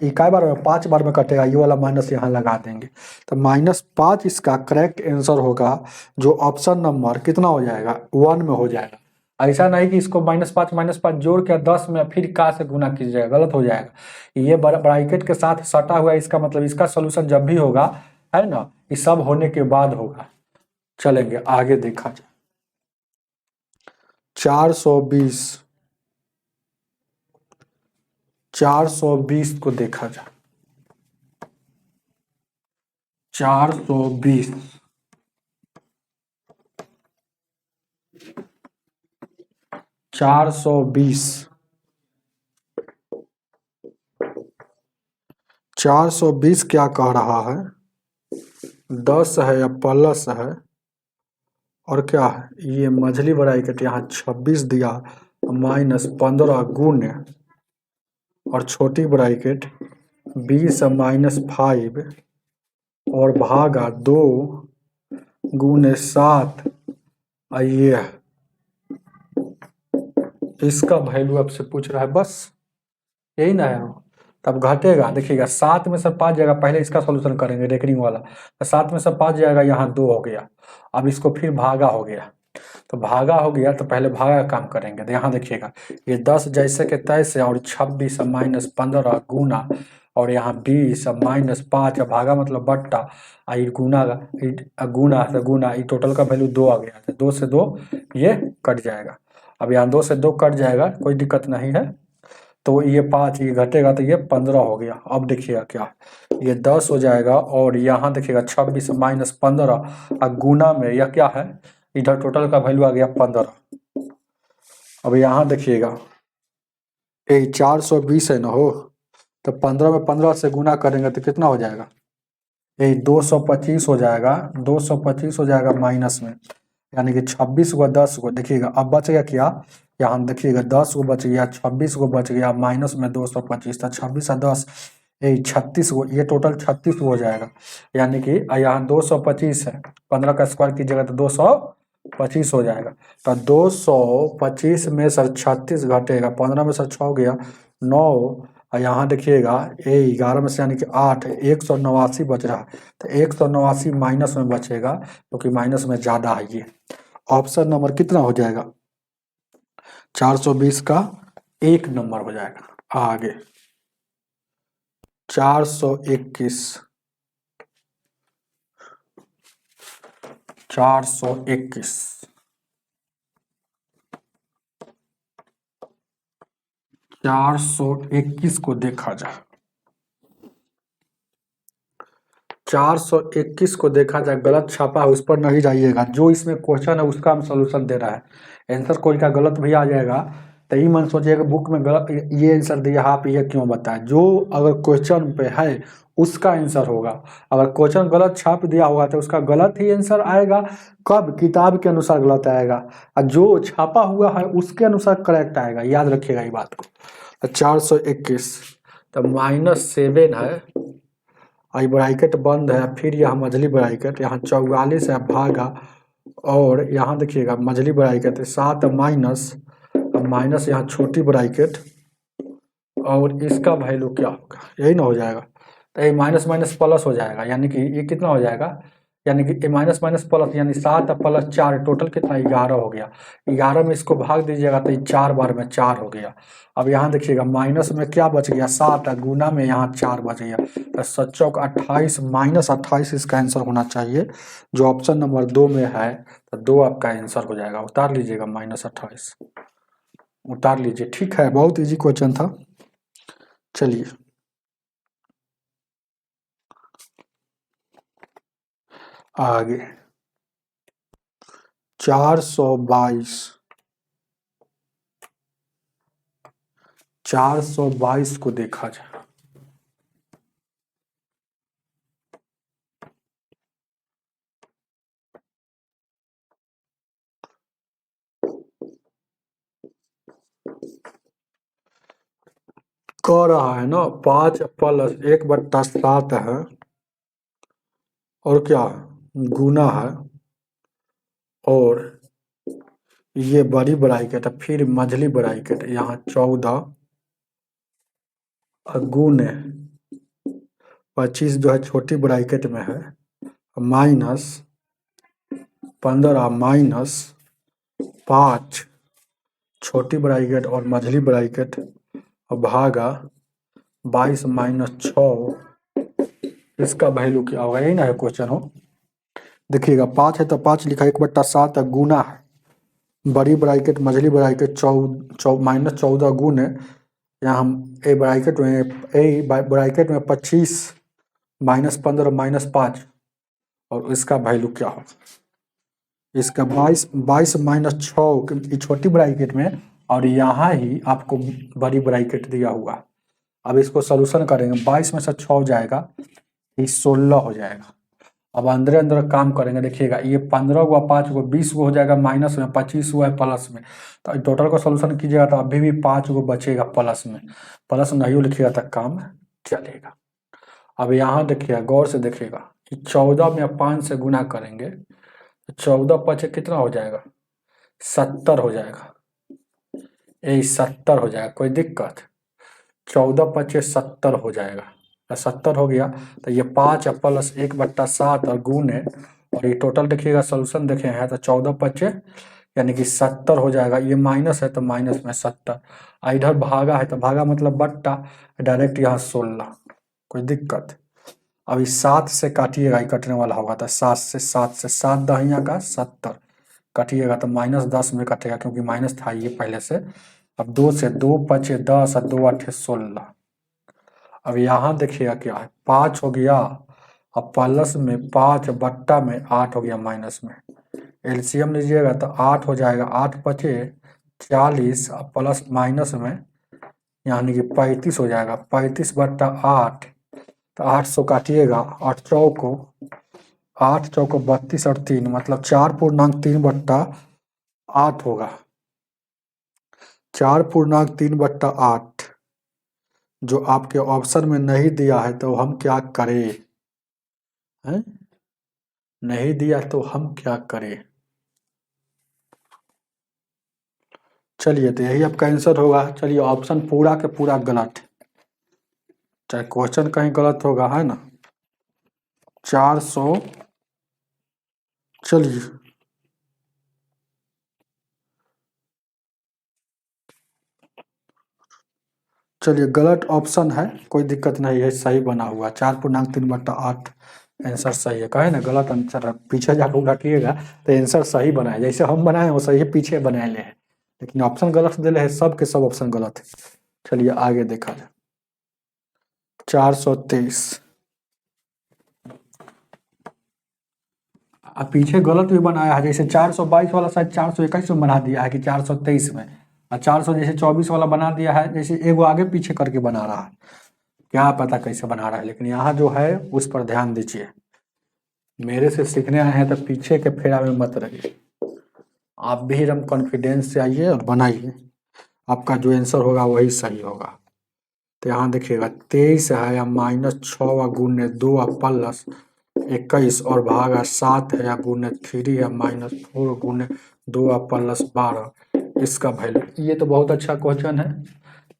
इकाई बार में 5 बार में कटेगा, ये वाला माइनस यहाँ लगा देंगे, तो -5 इसका करेक्ट आंसर होगा, जो ऑप्शन नंबर कितना हो जाएगा 1 में हो जाएगा। ऐसा नहीं कि इसको -5 जोड़ के 10 में फिर का से गुना कीजिएगा, गलत हो जाएगा। ये ब्रैकेट के साथ सटा हुआ है, इसका मतलब इसका सोल्यूशन जब भी होगा, है ना, ये सब होने के बाद होगा। चलेंगे आगे देखा जाए। 420 420 को देखा जाए। 420 420 420 क्या कह रहा है, 10 है या प्लस है, और क्या है ये मझली ब्रैकेट यहाँ 26 दिया माइनस 15 गुने, और छोटी ब्रैकेट 20 माइनस 5 और भागा 2 गुने 7। ये इसका वैल्यू आपसे पूछ रहा है, बस यही ना है। तब घटेगा, देखिएगा 7 में से 5 जाएगा, पहले इसका सॉल्यूशन करेंगे रेकनिंग वाला, तो 7 में से 5 जाएगा, यहाँ 2 हो गया। अब इसको फिर भागा हो गया, तो भागा हो गया तो पहले भागा का काम करेंगे। तो यहाँ देखिएगा ये 10 जैसे के तैसे और 26 माइनस 15 गुना, और यहाँ 20 माइनस 5 भागा मतलब बट्टा, आई गुना गुना से गुना, ये टोटल का वैल्यू 2 आ गया। तो 2 से 2 ये कट जाएगा। अब यहाँ 2 से 2 कट जाएगा, कोई दिक्कत नहीं है। तो ये 5 ये घटेगा तो ये 15 हो गया। अब देखिएगा क्या, ये 10 हो जाएगा, और यहाँ देखिएगा 26 माइनस 15 गुना में यह क्या है, इधर टोटल का वैल्यू आ गया 15। अब यहाँ देखिएगा ये 420 है ना हो, तो 15 में 15 से गुना करेंगे तो कितना हो जाएगा, ये 225 हो जाएगा। 225 हो जाएगा माइनस में, यानी कि 26 को 10 को देखिएगा। अब बच गया क्या, यहाँ देखिएगा 10 को बच गया, 26 को बच गया, माइनस में 225 था, 26 और 10 ये 36 को, ये टोटल 36 हो जाएगा। यानी कि यहाँ 225 है, 15 का स्क्वायर कीजिएगा तो 225 हो जाएगा। तो 225 में सर 36 घटेगा, 15 में सर 6 हो गया 9, और यहाँ देखिएगा ये 11 में से यानी कि 8, 189 बच रहा है। तो 189 माइनस में बचेगा, क्योंकि माइनस में ज़्यादा है। ये ऑप्शन नंबर कितना हो जाएगा, 420 का 1 नंबर हो जाएगा। आगे 421, 421 421 को देखा जाए, 421 को देखा जाए, गलत छापा है उस पर नहीं जाइएगा। जो इसमें क्वेश्चन है उसका हम सोल्यूशन दे रहा है। आंसर कोई का गलत भी आ जाएगा तो ये मन सोचिएगा बुक में गलत ये आंसर दिया, आप ये क्यों बताएं। जो अगर क्वेश्चन पे है उसका आंसर होगा। अगर क्वेश्चन गलत छाप दिया होगा तो उसका गलत ही आंसर आएगा। कब, किताब के अनुसार गलत आएगा, और जो छापा हुआ है उसके अनुसार करेक्ट आएगा। याद रखिएगा ये बात को। तो 421 तो -7 है, आई ब्रैकेट बंद है, फिर यहाँ मझली ब्रैकेट, यहाँ 44 है भागा, और यहाँ देखिएगा मझली ब्रैकेट 7 माइनस माइनस यहाँ छोटी ब्रैकेट, और इसका वैल्यू क्या होगा, यही ना हो जाएगा। तो ये माइनस माइनस प्लस हो जाएगा, यानी कि ये कितना हो जाएगा, यानी कि माइनस माइनस प्लस, यानी 7 प्लस 4 टोटल कितना 11 हो गया। 11 में इसको भाग दीजिएगा तो ये 4 बार में 4 हो गया। अब यहाँ देखिएगा माइनस में क्या बच गया 7, गुना में यहाँ 4 बच गया। तो 7 चौक 28 माइनस 28 इसका आंसर होना चाहिए, जो ऑप्शन नंबर 2 में है। तो 2 आपका आंसर हो जाएगा। उतार लीजिएगा -28, उतार लीजिए। ठीक है, बहुत इजी क्वेश्चन था। चलिए आगे 422, 422 को देखा जाए। कह रहा है ना 5 प्लस 1/7 है, और क्या गुना है, और ये बड़ी ब्रैकेट है, फिर मझली ब्रैकेट यहाँ 14 गुने 25 जो है छोटी ब्रैकेट में है, माइनस 15 माइनस 5 छोटी ब्रैकेट और मझली ब्रैकेट, और भागा 22 माइनस 6, इसका वैल्यू क्या होगा, यही ना है क्वेश्चन हो। देखिएगा 5 है तो 5 लिखा, 1/7 है, गुना है बड़ी ब्रैकेट मझली ब्रैकेट -14 गुने, यहाँ हम ए ब्रैकेट में 25 माइनस 15 माइनस 5, और इसका वैल्यू क्या होगा, इसका 22 माइनस 6 छोटी ब्रैकेट में, और यहाँ ही आपको बड़ी ब्रैकेट दिया हुआ। अब इसको सोल्यूशन करेंगे, 22 में से 6 जाएगा, ये 16 हो जाएगा। अब अंदर अंदर काम करेंगे, देखिएगा ये 15 हुआ, 5 गो 20 गो हो जाएगा माइनस में, 25 हुआ है प्लस में। तो टोटल का सोल्यूशन कीजिएगा तो अभी भी 5 गो बचेगा प्लस में, प्लस नहीं लिखिएगा तो काम चलेगा। अब यहाँ देखिएगा, गौर से देखिएगा कि 14 में 5 से गुना करेंगे तो 14 पचे कितना हो जाएगा, 70 हो जाएगा, यही 70 हो जाएगा, कोई दिक्कत। 14 पचे 70 हो जाएगा, 70 हो गया। तो ये 5 प्लस 1/7 और गुने, और ये टोटल देखिएगा सोल्यूशन देखे हैं तो 14 पचे यानी कि 70 हो जाएगा। ये माइनस है तो माइनस में 70, इधर भागा है तो भागा मतलब बट्टा, डायरेक्ट यहाँ 16, कोई दिक्कत। अभी 7 से काटिएगा, ये कटने वाला होगा तो 7 से 7 दहिया का 70 कटिएगा तो -10 में कटेगा क्योंकि माइनस था ये पहले से। अब 2 से 2 पचे 10 और 2 8 16। अब यहाँ देखिएगा क्या है, 5 हो गया, अब प्लस में 5 बट्टा में 8 हो गया माइनस में। एलसीएम लीजिएगा तो 8 हो जाएगा, 8 पचे 40 प्लस माइनस में यानी कि 35 हो जाएगा, 35/8 तो 800 काटिएगा, 8 चौको 32 और 3 मतलब 4.3/8 होगा, 4.3/8 जो आपके ऑप्शन में नहीं दिया है तो हम क्या करें, हैं? नहीं दिया तो हम क्या करें। चलिए तो यही आपका आंसर होगा। चलिए ऑप्शन पूरा के पूरा गलत है, चाहे क्वेश्चन कहीं गलत होगा, है ना। 400, चलिए चलिए गलत ऑप्शन है, कोई दिक्कत नहीं है, सही बना हुआ 4.3/8 आंसर सही है। कहे ना गलत आंसर है, पीछे जाकर उलटिएगा तो आंसर सही बना है, जैसे हम बनाए वो सही पीछे बनाए ले हैं, लेकिन ऑप्शन गलत दिले है, सब के सब ऑप्शन गलत है। चलिए आगे देखा जाए। 423, अब पीछे गलत भी बनाया है, जैसे 422 वाला शायद 421 में बना दिया है कि 423 में, और 400 जैसे 24 वाला बना दिया है, जैसे एगो आगे पीछे करके बना रहा है, क्या पता कैसे बना रहा है। लेकिन यहाँ जो है उस पर ध्यान दीजिए, मेरे से सीखने आए हैं तो पीछे के फेरा में मत रहिए, आप भी एकदम कॉन्फिडेंस से आइए और बनाइए, आपका जो आंसर होगा वही सही होगा। तो यहाँ देखिएगा 23 है या -6 गुने 2 प्लस 21 और भागा 7 है या गुने 3 है -4 गुने 2 प्लस 12, इसका वैल्यू। ये तो बहुत अच्छा क्वेश्चन है।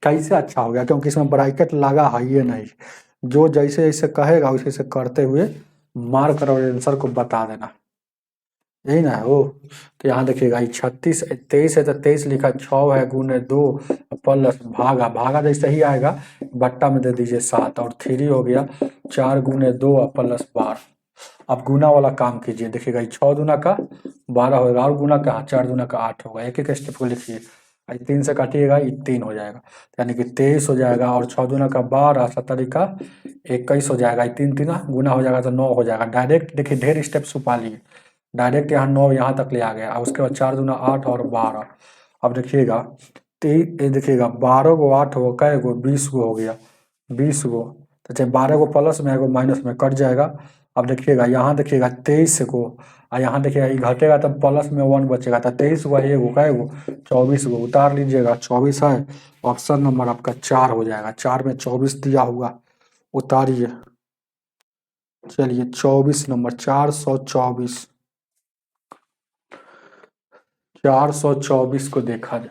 कैसे अच्छा हो गया, क्योंकि इसमें ब्रैकेट लगा है, ये नहीं, जो जैसे जैसे कहेगा वैसे वैसे करते हुए मार कर और आंसर को बता देना, यही ना है वो। तो यहाँ देखिएगा 36 23 है तो 23 लिखा, 6 है गुने 2 प्लस भागा, भागा जैसे ही आएगा बट्टा में दे दीजिए 7 और 3 हो गया 4 गुने 2 प्लस 12। अब गुना वाला काम कीजिए, देखिएगा 6 दूना का 12 होगा और गुना का 4 दूना का 8 होगा, एक एक स्टेप को लिखिए। 3 से काटिएगा ये 3 हो जाएगा, यानी कि 23 हो जाएगा, और 6 दूना का 12 70 का 21 हो जाएगा, 3 तीना गुना हो जाएगा तो 9 हो जाएगा। डायरेक्ट देखिए ढेर स्टेप छुपा लिए, डायरेक्ट यहाँ 9 यहाँ तक ले आ गया, उसके बाद 4 दूना 8 और 12। अब देखिएगा देखिएगा 12 को 8 हो कै गो 20 गो हो गया, 20 गो, तो चाहे 12 को प्लस में एगो माइनस में कट जाएगा। अब देखिएगा यहाँ देखिएगा 23 को, और यहाँ देखिएगा ये घटेगा तब प्लस में 1 बचेगा, तो 23 हुआ एगो कै गो 24 गो, उतार लीजिएगा 24 है, ऑप्शन नंबर आपका 4 हो जाएगा। 4 में 24 दिया हुआ, उतारिए। चलिए 24 नंबर 424, 424 को देखा जाए।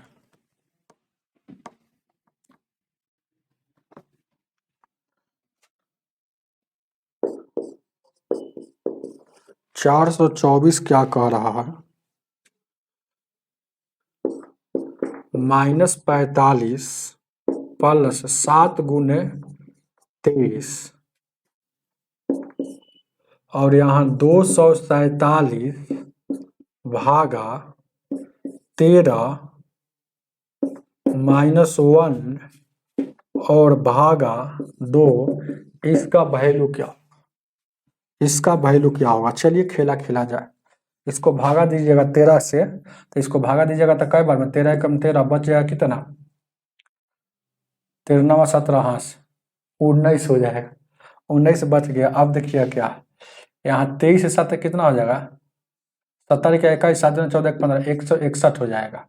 -424 क्या कह रहा है, -45 प्लस 7 गुने 23 और यहाँ 247 भागा 13 -1 और भागा 2, इसका वैल्यू क्या, इसका वैल्यू क्या होगा। चलिए खेला खेला जाए, इसको भागा दीजिएगा 13 से, तो इसको भागा दीजिएगा तो कई बार में 13 कम 13 बच जाएगा कितना, 13 17, हाँ 19 हो जाएगा, 19 बच गया। अब देखिए क्या, यहाँ 23 से 7 कितना हो जाएगा, 70 का 21, 7 14 15, 161 हो जाएगा।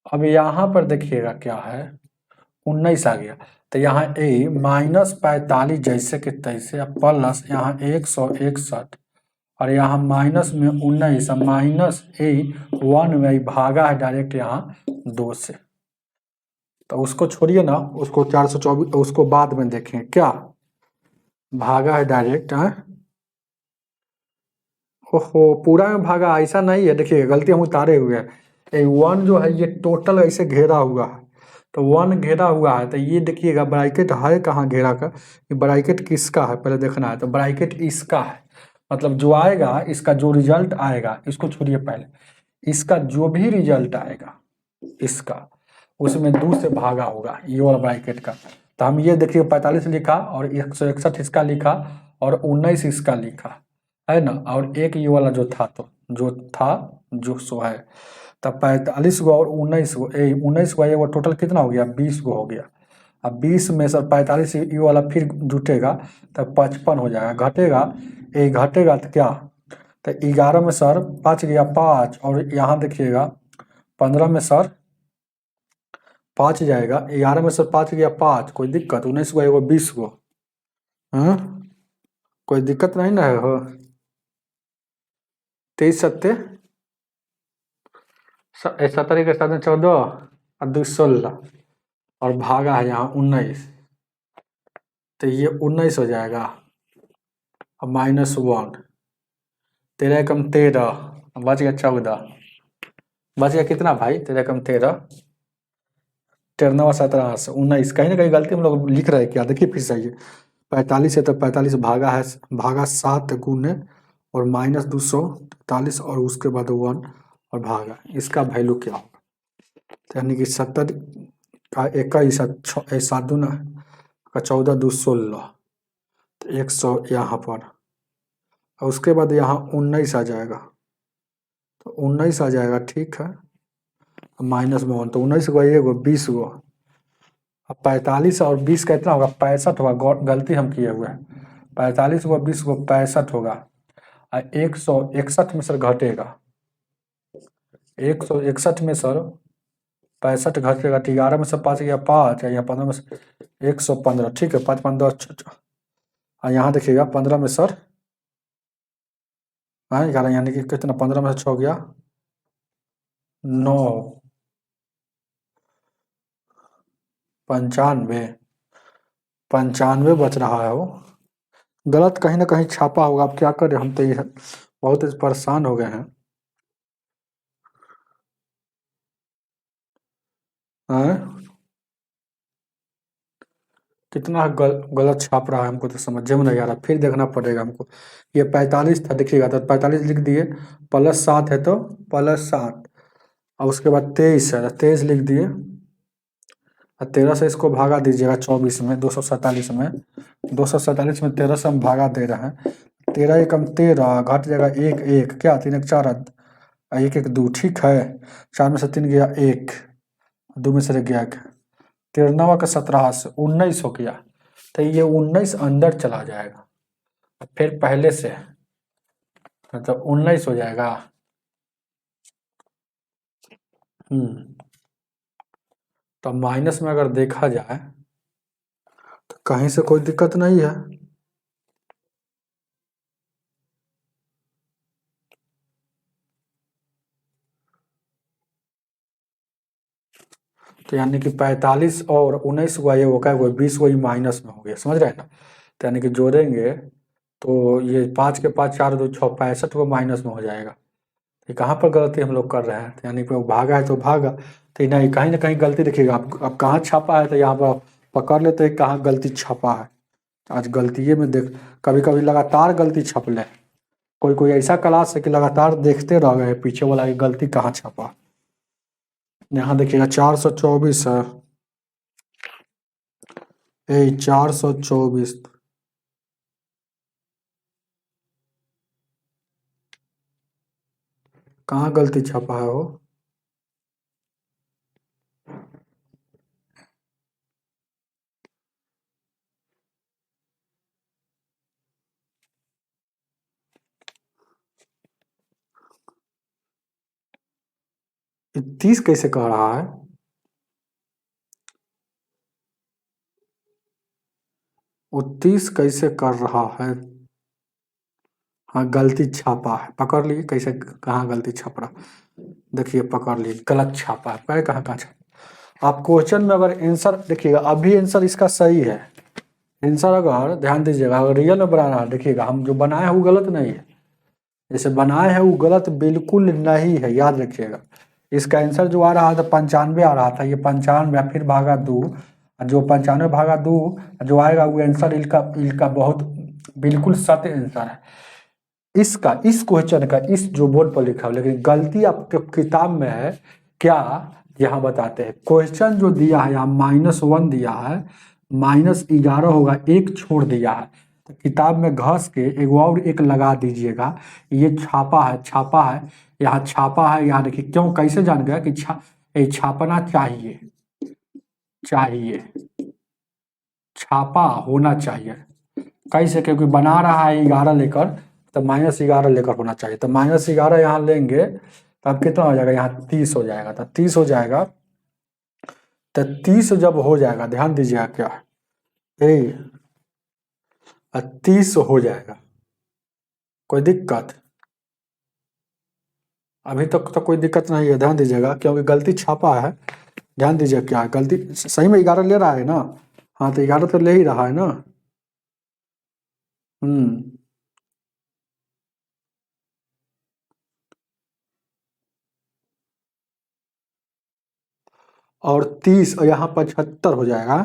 अब यहाँ पर देखिएगा क्या है, 19 आ गया, तो यहाँ ए -45 जैसे कि तैसे, प्लस यहाँ 161, और यहाँ माइनस में 19, माइनस ए 1 में भागा है डायरेक्ट यहाँ 2 से, तो उसको छोड़िए ना, उसको 424, उसको बाद में देखें क्या भागा है डायरेक्ट है। ओहो, पूरा में भागा ऐसा नहीं है, देखिए गलती हम उतारे हुए हैं। ये 1 जो है ये टोटल ऐसे घेरा हुआ है, तो 1 घेरा हुआ है, तो ये देखिएगा ब्रैकेट है कहाँ घेरा का, ये ब्रैकेट किसका है पहले देखना है, तो ब्रैकेट इसका है। मतलब जो आएगा, इसका जो रिजल्ट आएगा, इसको छोड़िए पहले, इसका जो भी रिजल्ट आएगा इसका, उसमें 2 से भागा होगा ये वाला ब्रैकेट का। तो हम ये देखिए 45 लिखा, और 161 इसका लिखा, और 19 इसका लिखा है ना, और एक ये वाला जो था, तो जो सो है, तब 45 गो और 19 गो, 19 गो, ये वो टोटल कितना हो गया, 20 गो हो गया। अब 20 में सर 45 ये वाला फिर जुटेगा, तब 55 हो जाएगा, घटेगा, ये घटेगा तो क्या, तो 11 में सर 5 गया 5, और यहाँ देखिएगा 15 में सर 5 जाएगा, 11 में सर 5 गया 5, कोई दिक्कत, 19 गो एगो 20 गो, हाँ कोई दिक्कत नहीं ना है हो। 23 सत्ते 70 के साथ 14 और 2 16, और भागा है यहाँ 19, तो ये 19 हो जाएगा, और -1, 13 कम 13, बच गया 14, बच गया कितना भाई, 13 कम 13, 13 17 19, कहीं ना कहीं गलती हम लोग लिख रहे हैं क्या, देखिए फिर सही है, 45 है तो 45 भागा है, भागा 7 गुने और -243, और उसके बाद 1 और भागा, इसका वैल्यू क्या होगा, तो यानी कि 70 का 21, 7 दूना का 14, 2 16, तो 100 यहाँ पर, और उसके बाद यहाँ 19 आ जाएगा, तो 19 आ जाएगा, ठीक है, -1, तो 19 गो ये गो 20 गो, अब 45 और 20 का इतना होगा 65 होगा, गलती हम किए हुए हैं, 45 गो 20 गो 65 होगा, और 161 में सर घटेगा, 161 में सर 65 घटेगा, तो 11 में से 5 गया 5, या 15 में से 115, ठीक है, 5 5 10, और यहाँ देखिएगा 15 में सर, हाँ 11, यानी कि कितना, 15 में से 6 गया 9, 95, 95 बच रहा है वो, गलत कहीं ना कहीं छापा होगा, अब क्या करें, हम तो ये बहुत परेशान हो गए हैं, हैं? कितना गलत छाप रहा है, हमको तो समझ में नहीं आ रहा, फिर देखना पड़ेगा हमको। ये 45 था देखिएगा, तो 45 लिख दिए, +7 है तो +7, और उसके बाद 23 है तो 23 लिख दिए, और 13 से इसको भागा दीजिएगा 24 में, 247 में, 247 में 13 से हम भागा दे रहे हैं, 13 एकम 13, घट जाएगा 1 1, क्या 3 1 4, 1 1 2, ठीक है, 4 में से 3 गया 1, 2 में से गया 1, 13 का 17 से 19 हो गया, तो ये 19 अंदर चला जाएगा, फिर पहले से मतलब 19 हो जाएगा। तो माइनस में अगर देखा जाए तो कहीं से कोई दिक्कत नहीं है, तो यानी कि 45 और 19 हुआ, ये होगा 20 वही माइनस में हो गया, समझ रहे हैं ना, तो यानी कि जोड़ेंगे तो ये 5 के 5 4 2 6, 65 वो माइनस में हो जाएगा, ये कहाँ पर गलती हम लोग कर रहे हैं, तो यानी कि वो भागा है तो भागा, तो नहीं कहीं ना कहीं गलती देखिएगा, अब कहाँ छापा है, तो यहाँ पर पकड़ लेते हैं कहाँ गलती छापा है, आज गलती में देख, कभी कभी लगातार गलती छप ले, कोई कोई ऐसा क्लास है कि लगातार देखते रह गए पीछे वाला की गलती कहाँ छपा, यहाँ देखिएगा 424 है, 424, कहाँ गलती छपा है वो, 30 कैसे कह रहा है? वो 30 कैसे कर रहा है? हाँ, गलती छापा है, पकड़ लिए कैसे, कहाँ गलती छाप रहा? देखिए पकड़ लिए, गलत छापा है, पहले कहाँ कहाँ छापा। आप क्वेश्चन में अगर आंसर देखिएगा, अभी आंसर इसका सही है। आंसर अगर ध्यान दीजिएगा, अगर रियल में बना रहा है, देखिएगा हम जो बनाए हैं वो गलत नहीं है, जैसे बनाए हैं वो गलत बिल्कुल नहीं है, याद रखिएगा। इसका आंसर जो आ रहा था 95 आ रहा था, ये 95 फिर भागा 2, जो 95 भागा 2 जो आएगा वो आंसर इनका इनका बहुत बिल्कुल सत्य आंसर है इसका, इस क्वेश्चन का, इस जो बोर्ड पर लिखा है। लेकिन गलती आपके किताब में है क्या, यहाँ बताते हैं। क्वेश्चन जो दिया है यहाँ -1 दिया है, -11 होगा, एक छोड़ दिया है, तो किताब में घस के एक और एक लगा दीजिएगा। ये छापा है, छापा है, यहाँ छापा है, यहाँ देखिए क्यों, कैसे जान गया कि ये छापना चाहिए, चाहिए, छापा होना चाहिए कैसे, क्योंकि बना रहा है 11 लेकर, तो -11 लेकर होना चाहिए, तो -11 यहाँ लेंगे तब कितना हो जाएगा, यहाँ 30 हो जाएगा, तो 30 हो जाएगा। तो 30 जब हो जाएगा, ध्यान दीजिएगा क्या है, 30 हो जाएगा, कोई दिक्कत अभी तक तो कोई दिक्कत नहीं है, ध्यान दीजिएगा, क्योंकि गलती छापा है। ध्यान दीजिए क्या है, गलती सही में 11 ले रहा है ना, हाँ तो 11 तो ले ही रहा है ना। हम्म, और 30 और यहाँ 75 हो जाएगा,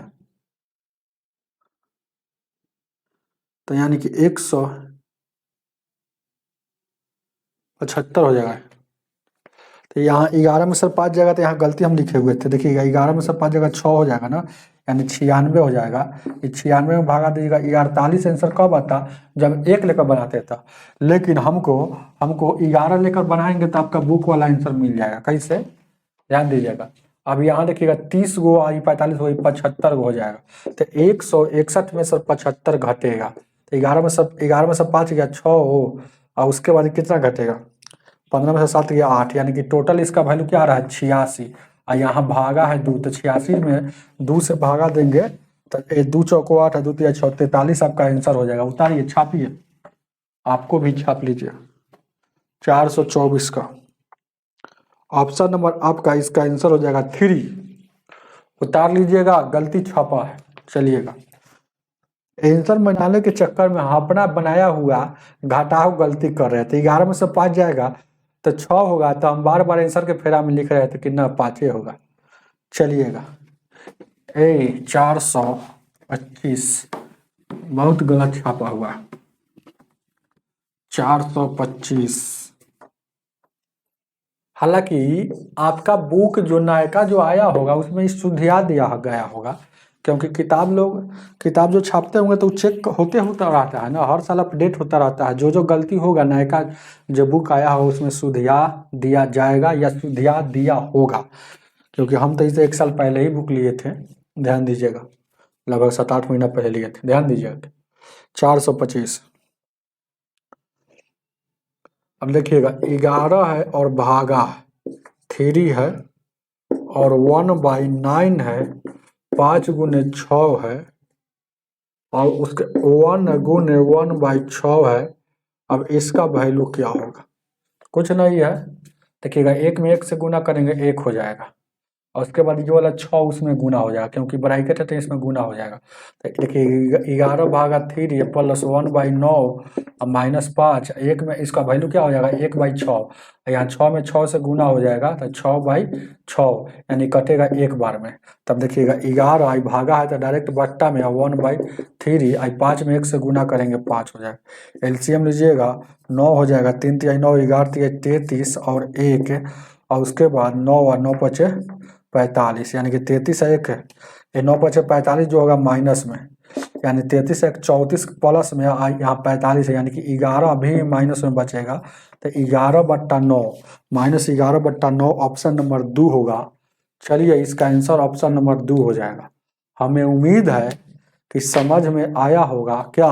तो यानी कि 175 हो जाएगा। तो यहाँ 11 में से 5 जाएगा, तो यहाँ गलती हम लिखे हुए थे, देखिएगा 11 में से 5 जगह 6 हो जाएगा ना, यानी 96 हो जाएगा। ये 96 में भागा दीजिएगा, ये 48 आंसर कब आता, जब एक लेकर बनाते था। लेकिन हमको हमको 11 लेकर बनाएंगे तो आपका बुक वाला आंसर मिल जाएगा, कैसे, ध्यान दीजिएगा। अब यहाँ देखिएगा 30 गो आई 45 गो 75 गो हो जाएगा, तो 161 में से 75 घटेगा, तो 11 में से 5 गया 6 हो, और उसके बाद कितना घटेगा, 15 में से 7 गया 8, यानी कि टोटल इसका वैल्यू क्या आ रहा है 86, और यहाँ भागा है 2, तो 86 में 2 से भागा देंगे, तो 2 चौको 8 2 3 6 43 आपका आंसर हो जाएगा। उतारिए, छापिए, आपको भी छाप लीजिए, 424 का ऑप्शन नंबर आपका, इसका आंसर हो जाएगा 3। उतार लीजिएगा, गलती छापा है। चलिएगा, आंसर बनाने के चक्कर में अपना बनाया हुआ घटाव गलती कर रहे थे, 11 में से 5 जाएगा तो 6 होगा, तो हम बार बार आंसर के फेरा में लिख रहे थे कि ना 5 होगा। चलिएगा, 425 बहुत गलत छापा हुआ, 425। हालांकि आपका बुक जो नायका जो आया होगा उसमें शुद्धिया दिया गया होगा, क्योंकि किताब जो छापते होंगे तो चेक होते होता रहता है ना, हर साल अपडेट होता रहता है, जो जो गलती होगा नायका जो बुक आया हो उसमें शुद्धिया दिया जाएगा या शुद्धिया दिया होगा, क्योंकि हम तो इसे 1 साल पहले ही बुक लिए थे, ध्यान दीजिएगा, लगभग 7-8 महीना पहले लिए थे, ध्यान दीजिएगा। 425, अब देखिएगा 11 है और भागा 3 है, और 1/9 है, 5 गुने 6 है, और उसके 1 गुने 1/6 है। अब इसका वैल्यू क्या होगा, कुछ नहीं है, देखिएगा 1 में 1 से गुना करेंगे 1 हो जाएगा, और उसके बाद ये वाला 6 उसमें गुना हो जाएगा, क्योंकि ब्रैकेट है तो इसमें गुना हो जाएगा। तो देखिए 11 भागा 3 प्लस 1/9 और -5, 1 में इसका वैल्यू क्या हो जाएगा 1/6, यहाँ 6 में 6 से गुना हो जाएगा, तो 6/6 यानी कटेगा एक बार में। तब देखिएगा 11 आई भागा है तो डायरेक्ट बट्टा में 1/3 आई 5 में 1 से गुना करेंगे 5 हो जाएगा। एलसीएम लीजिएगा 9 हो जाएगा, 3 तिहाई 9, 11 तिहाई 33 और 1, और उसके बाद 9 और 9 पचे 45, यानी कि 33 है 1, ये 9 पचे 45 जो होगा माइनस में, यानी 33 एक 34 प्लस में यहाँ 45 है, यानी कि 11 अभी माइनस में बचेगा, तो 11/9 -11/9 ऑप्शन नंबर 2 होगा। चलिए, इसका आंसर ऑप्शन नंबर 2 हो जाएगा। हमें उम्मीद है कि समझ में आया होगा क्या।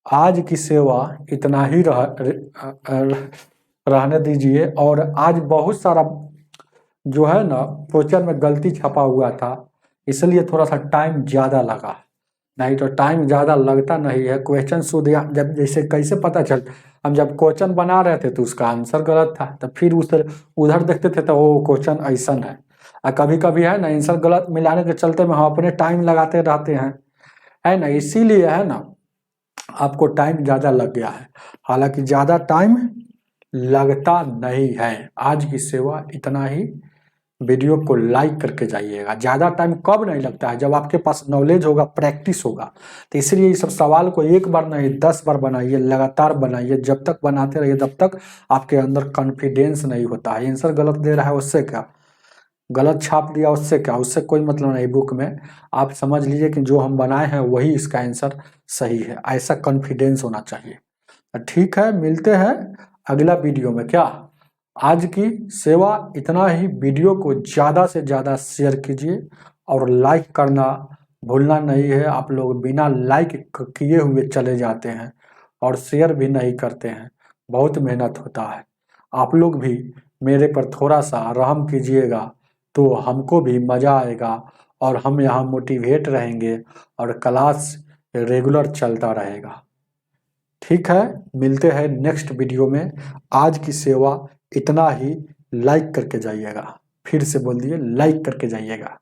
आज की सेवा इतना ही रहने दीजिए, और आज बहुत सारा जो है ना क्वेश्चन में गलती छपा हुआ था, इसलिए थोड़ा सा टाइम ज़्यादा लगा, नहीं तो टाइम ज़्यादा लगता नहीं है। क्वेश्चन शुद्ध जब जैसे कैसे पता चल, हम जब क्वेश्चन बना रहे थे तो उसका आंसर गलत था, तो फिर उस उधर देखते थे तो वो क्वेश्चन ऐसा है। और कभी कभी है ना आंसर गलत मिलाने के चलते में हम अपने टाइम लगाते रहते हैं, है ना, इसीलिए है ना आपको टाइम ज़्यादा लग गया है। हालांकि ज़्यादा टाइम लगता नहीं है। आज की सेवा इतना ही। वीडियो को लाइक करके जाइएगा। ज़्यादा टाइम कब नहीं लगता है, जब आपके पास नॉलेज होगा, प्रैक्टिस होगा। तो इसलिए ये सब सवाल को एक बार नहीं 10 बार बनाइए, लगातार बनाइए। जब तक बनाते रहिए तब तक आपके अंदर कॉन्फिडेंस नहीं होता है। आंसर गलत दे रहा है उससे क्या, गलत छाप दिया उससे क्या, उससे कोई मतलब नहीं। बुक में आप समझ लीजिए कि जो हम बनाए हैं वही इसका आंसर सही है, ऐसा कॉन्फिडेंस होना चाहिए। ठीक है, मिलते हैं अगला वीडियो में। क्या आज की सेवा इतना ही। वीडियो को ज़्यादा से ज़्यादा शेयर कीजिए और लाइक करना भूलना नहीं है। आप लोग बिना लाइक किए हुए चले जाते हैं और शेयर भी नहीं करते हैं। बहुत मेहनत होता है। आप लोग भी मेरे पर थोड़ा सा रहम कीजिएगा तो हमको भी मज़ा आएगा और हम यहाँ मोटिवेट रहेंगे और क्लास रेगुलर चलता रहेगा। ठीक है, मिलते हैं नेक्स्ट वीडियो में। आज की सेवा इतना ही। लाइक करके जाइएगा, फिर से बोल दिए लाइक करके जाइएगा।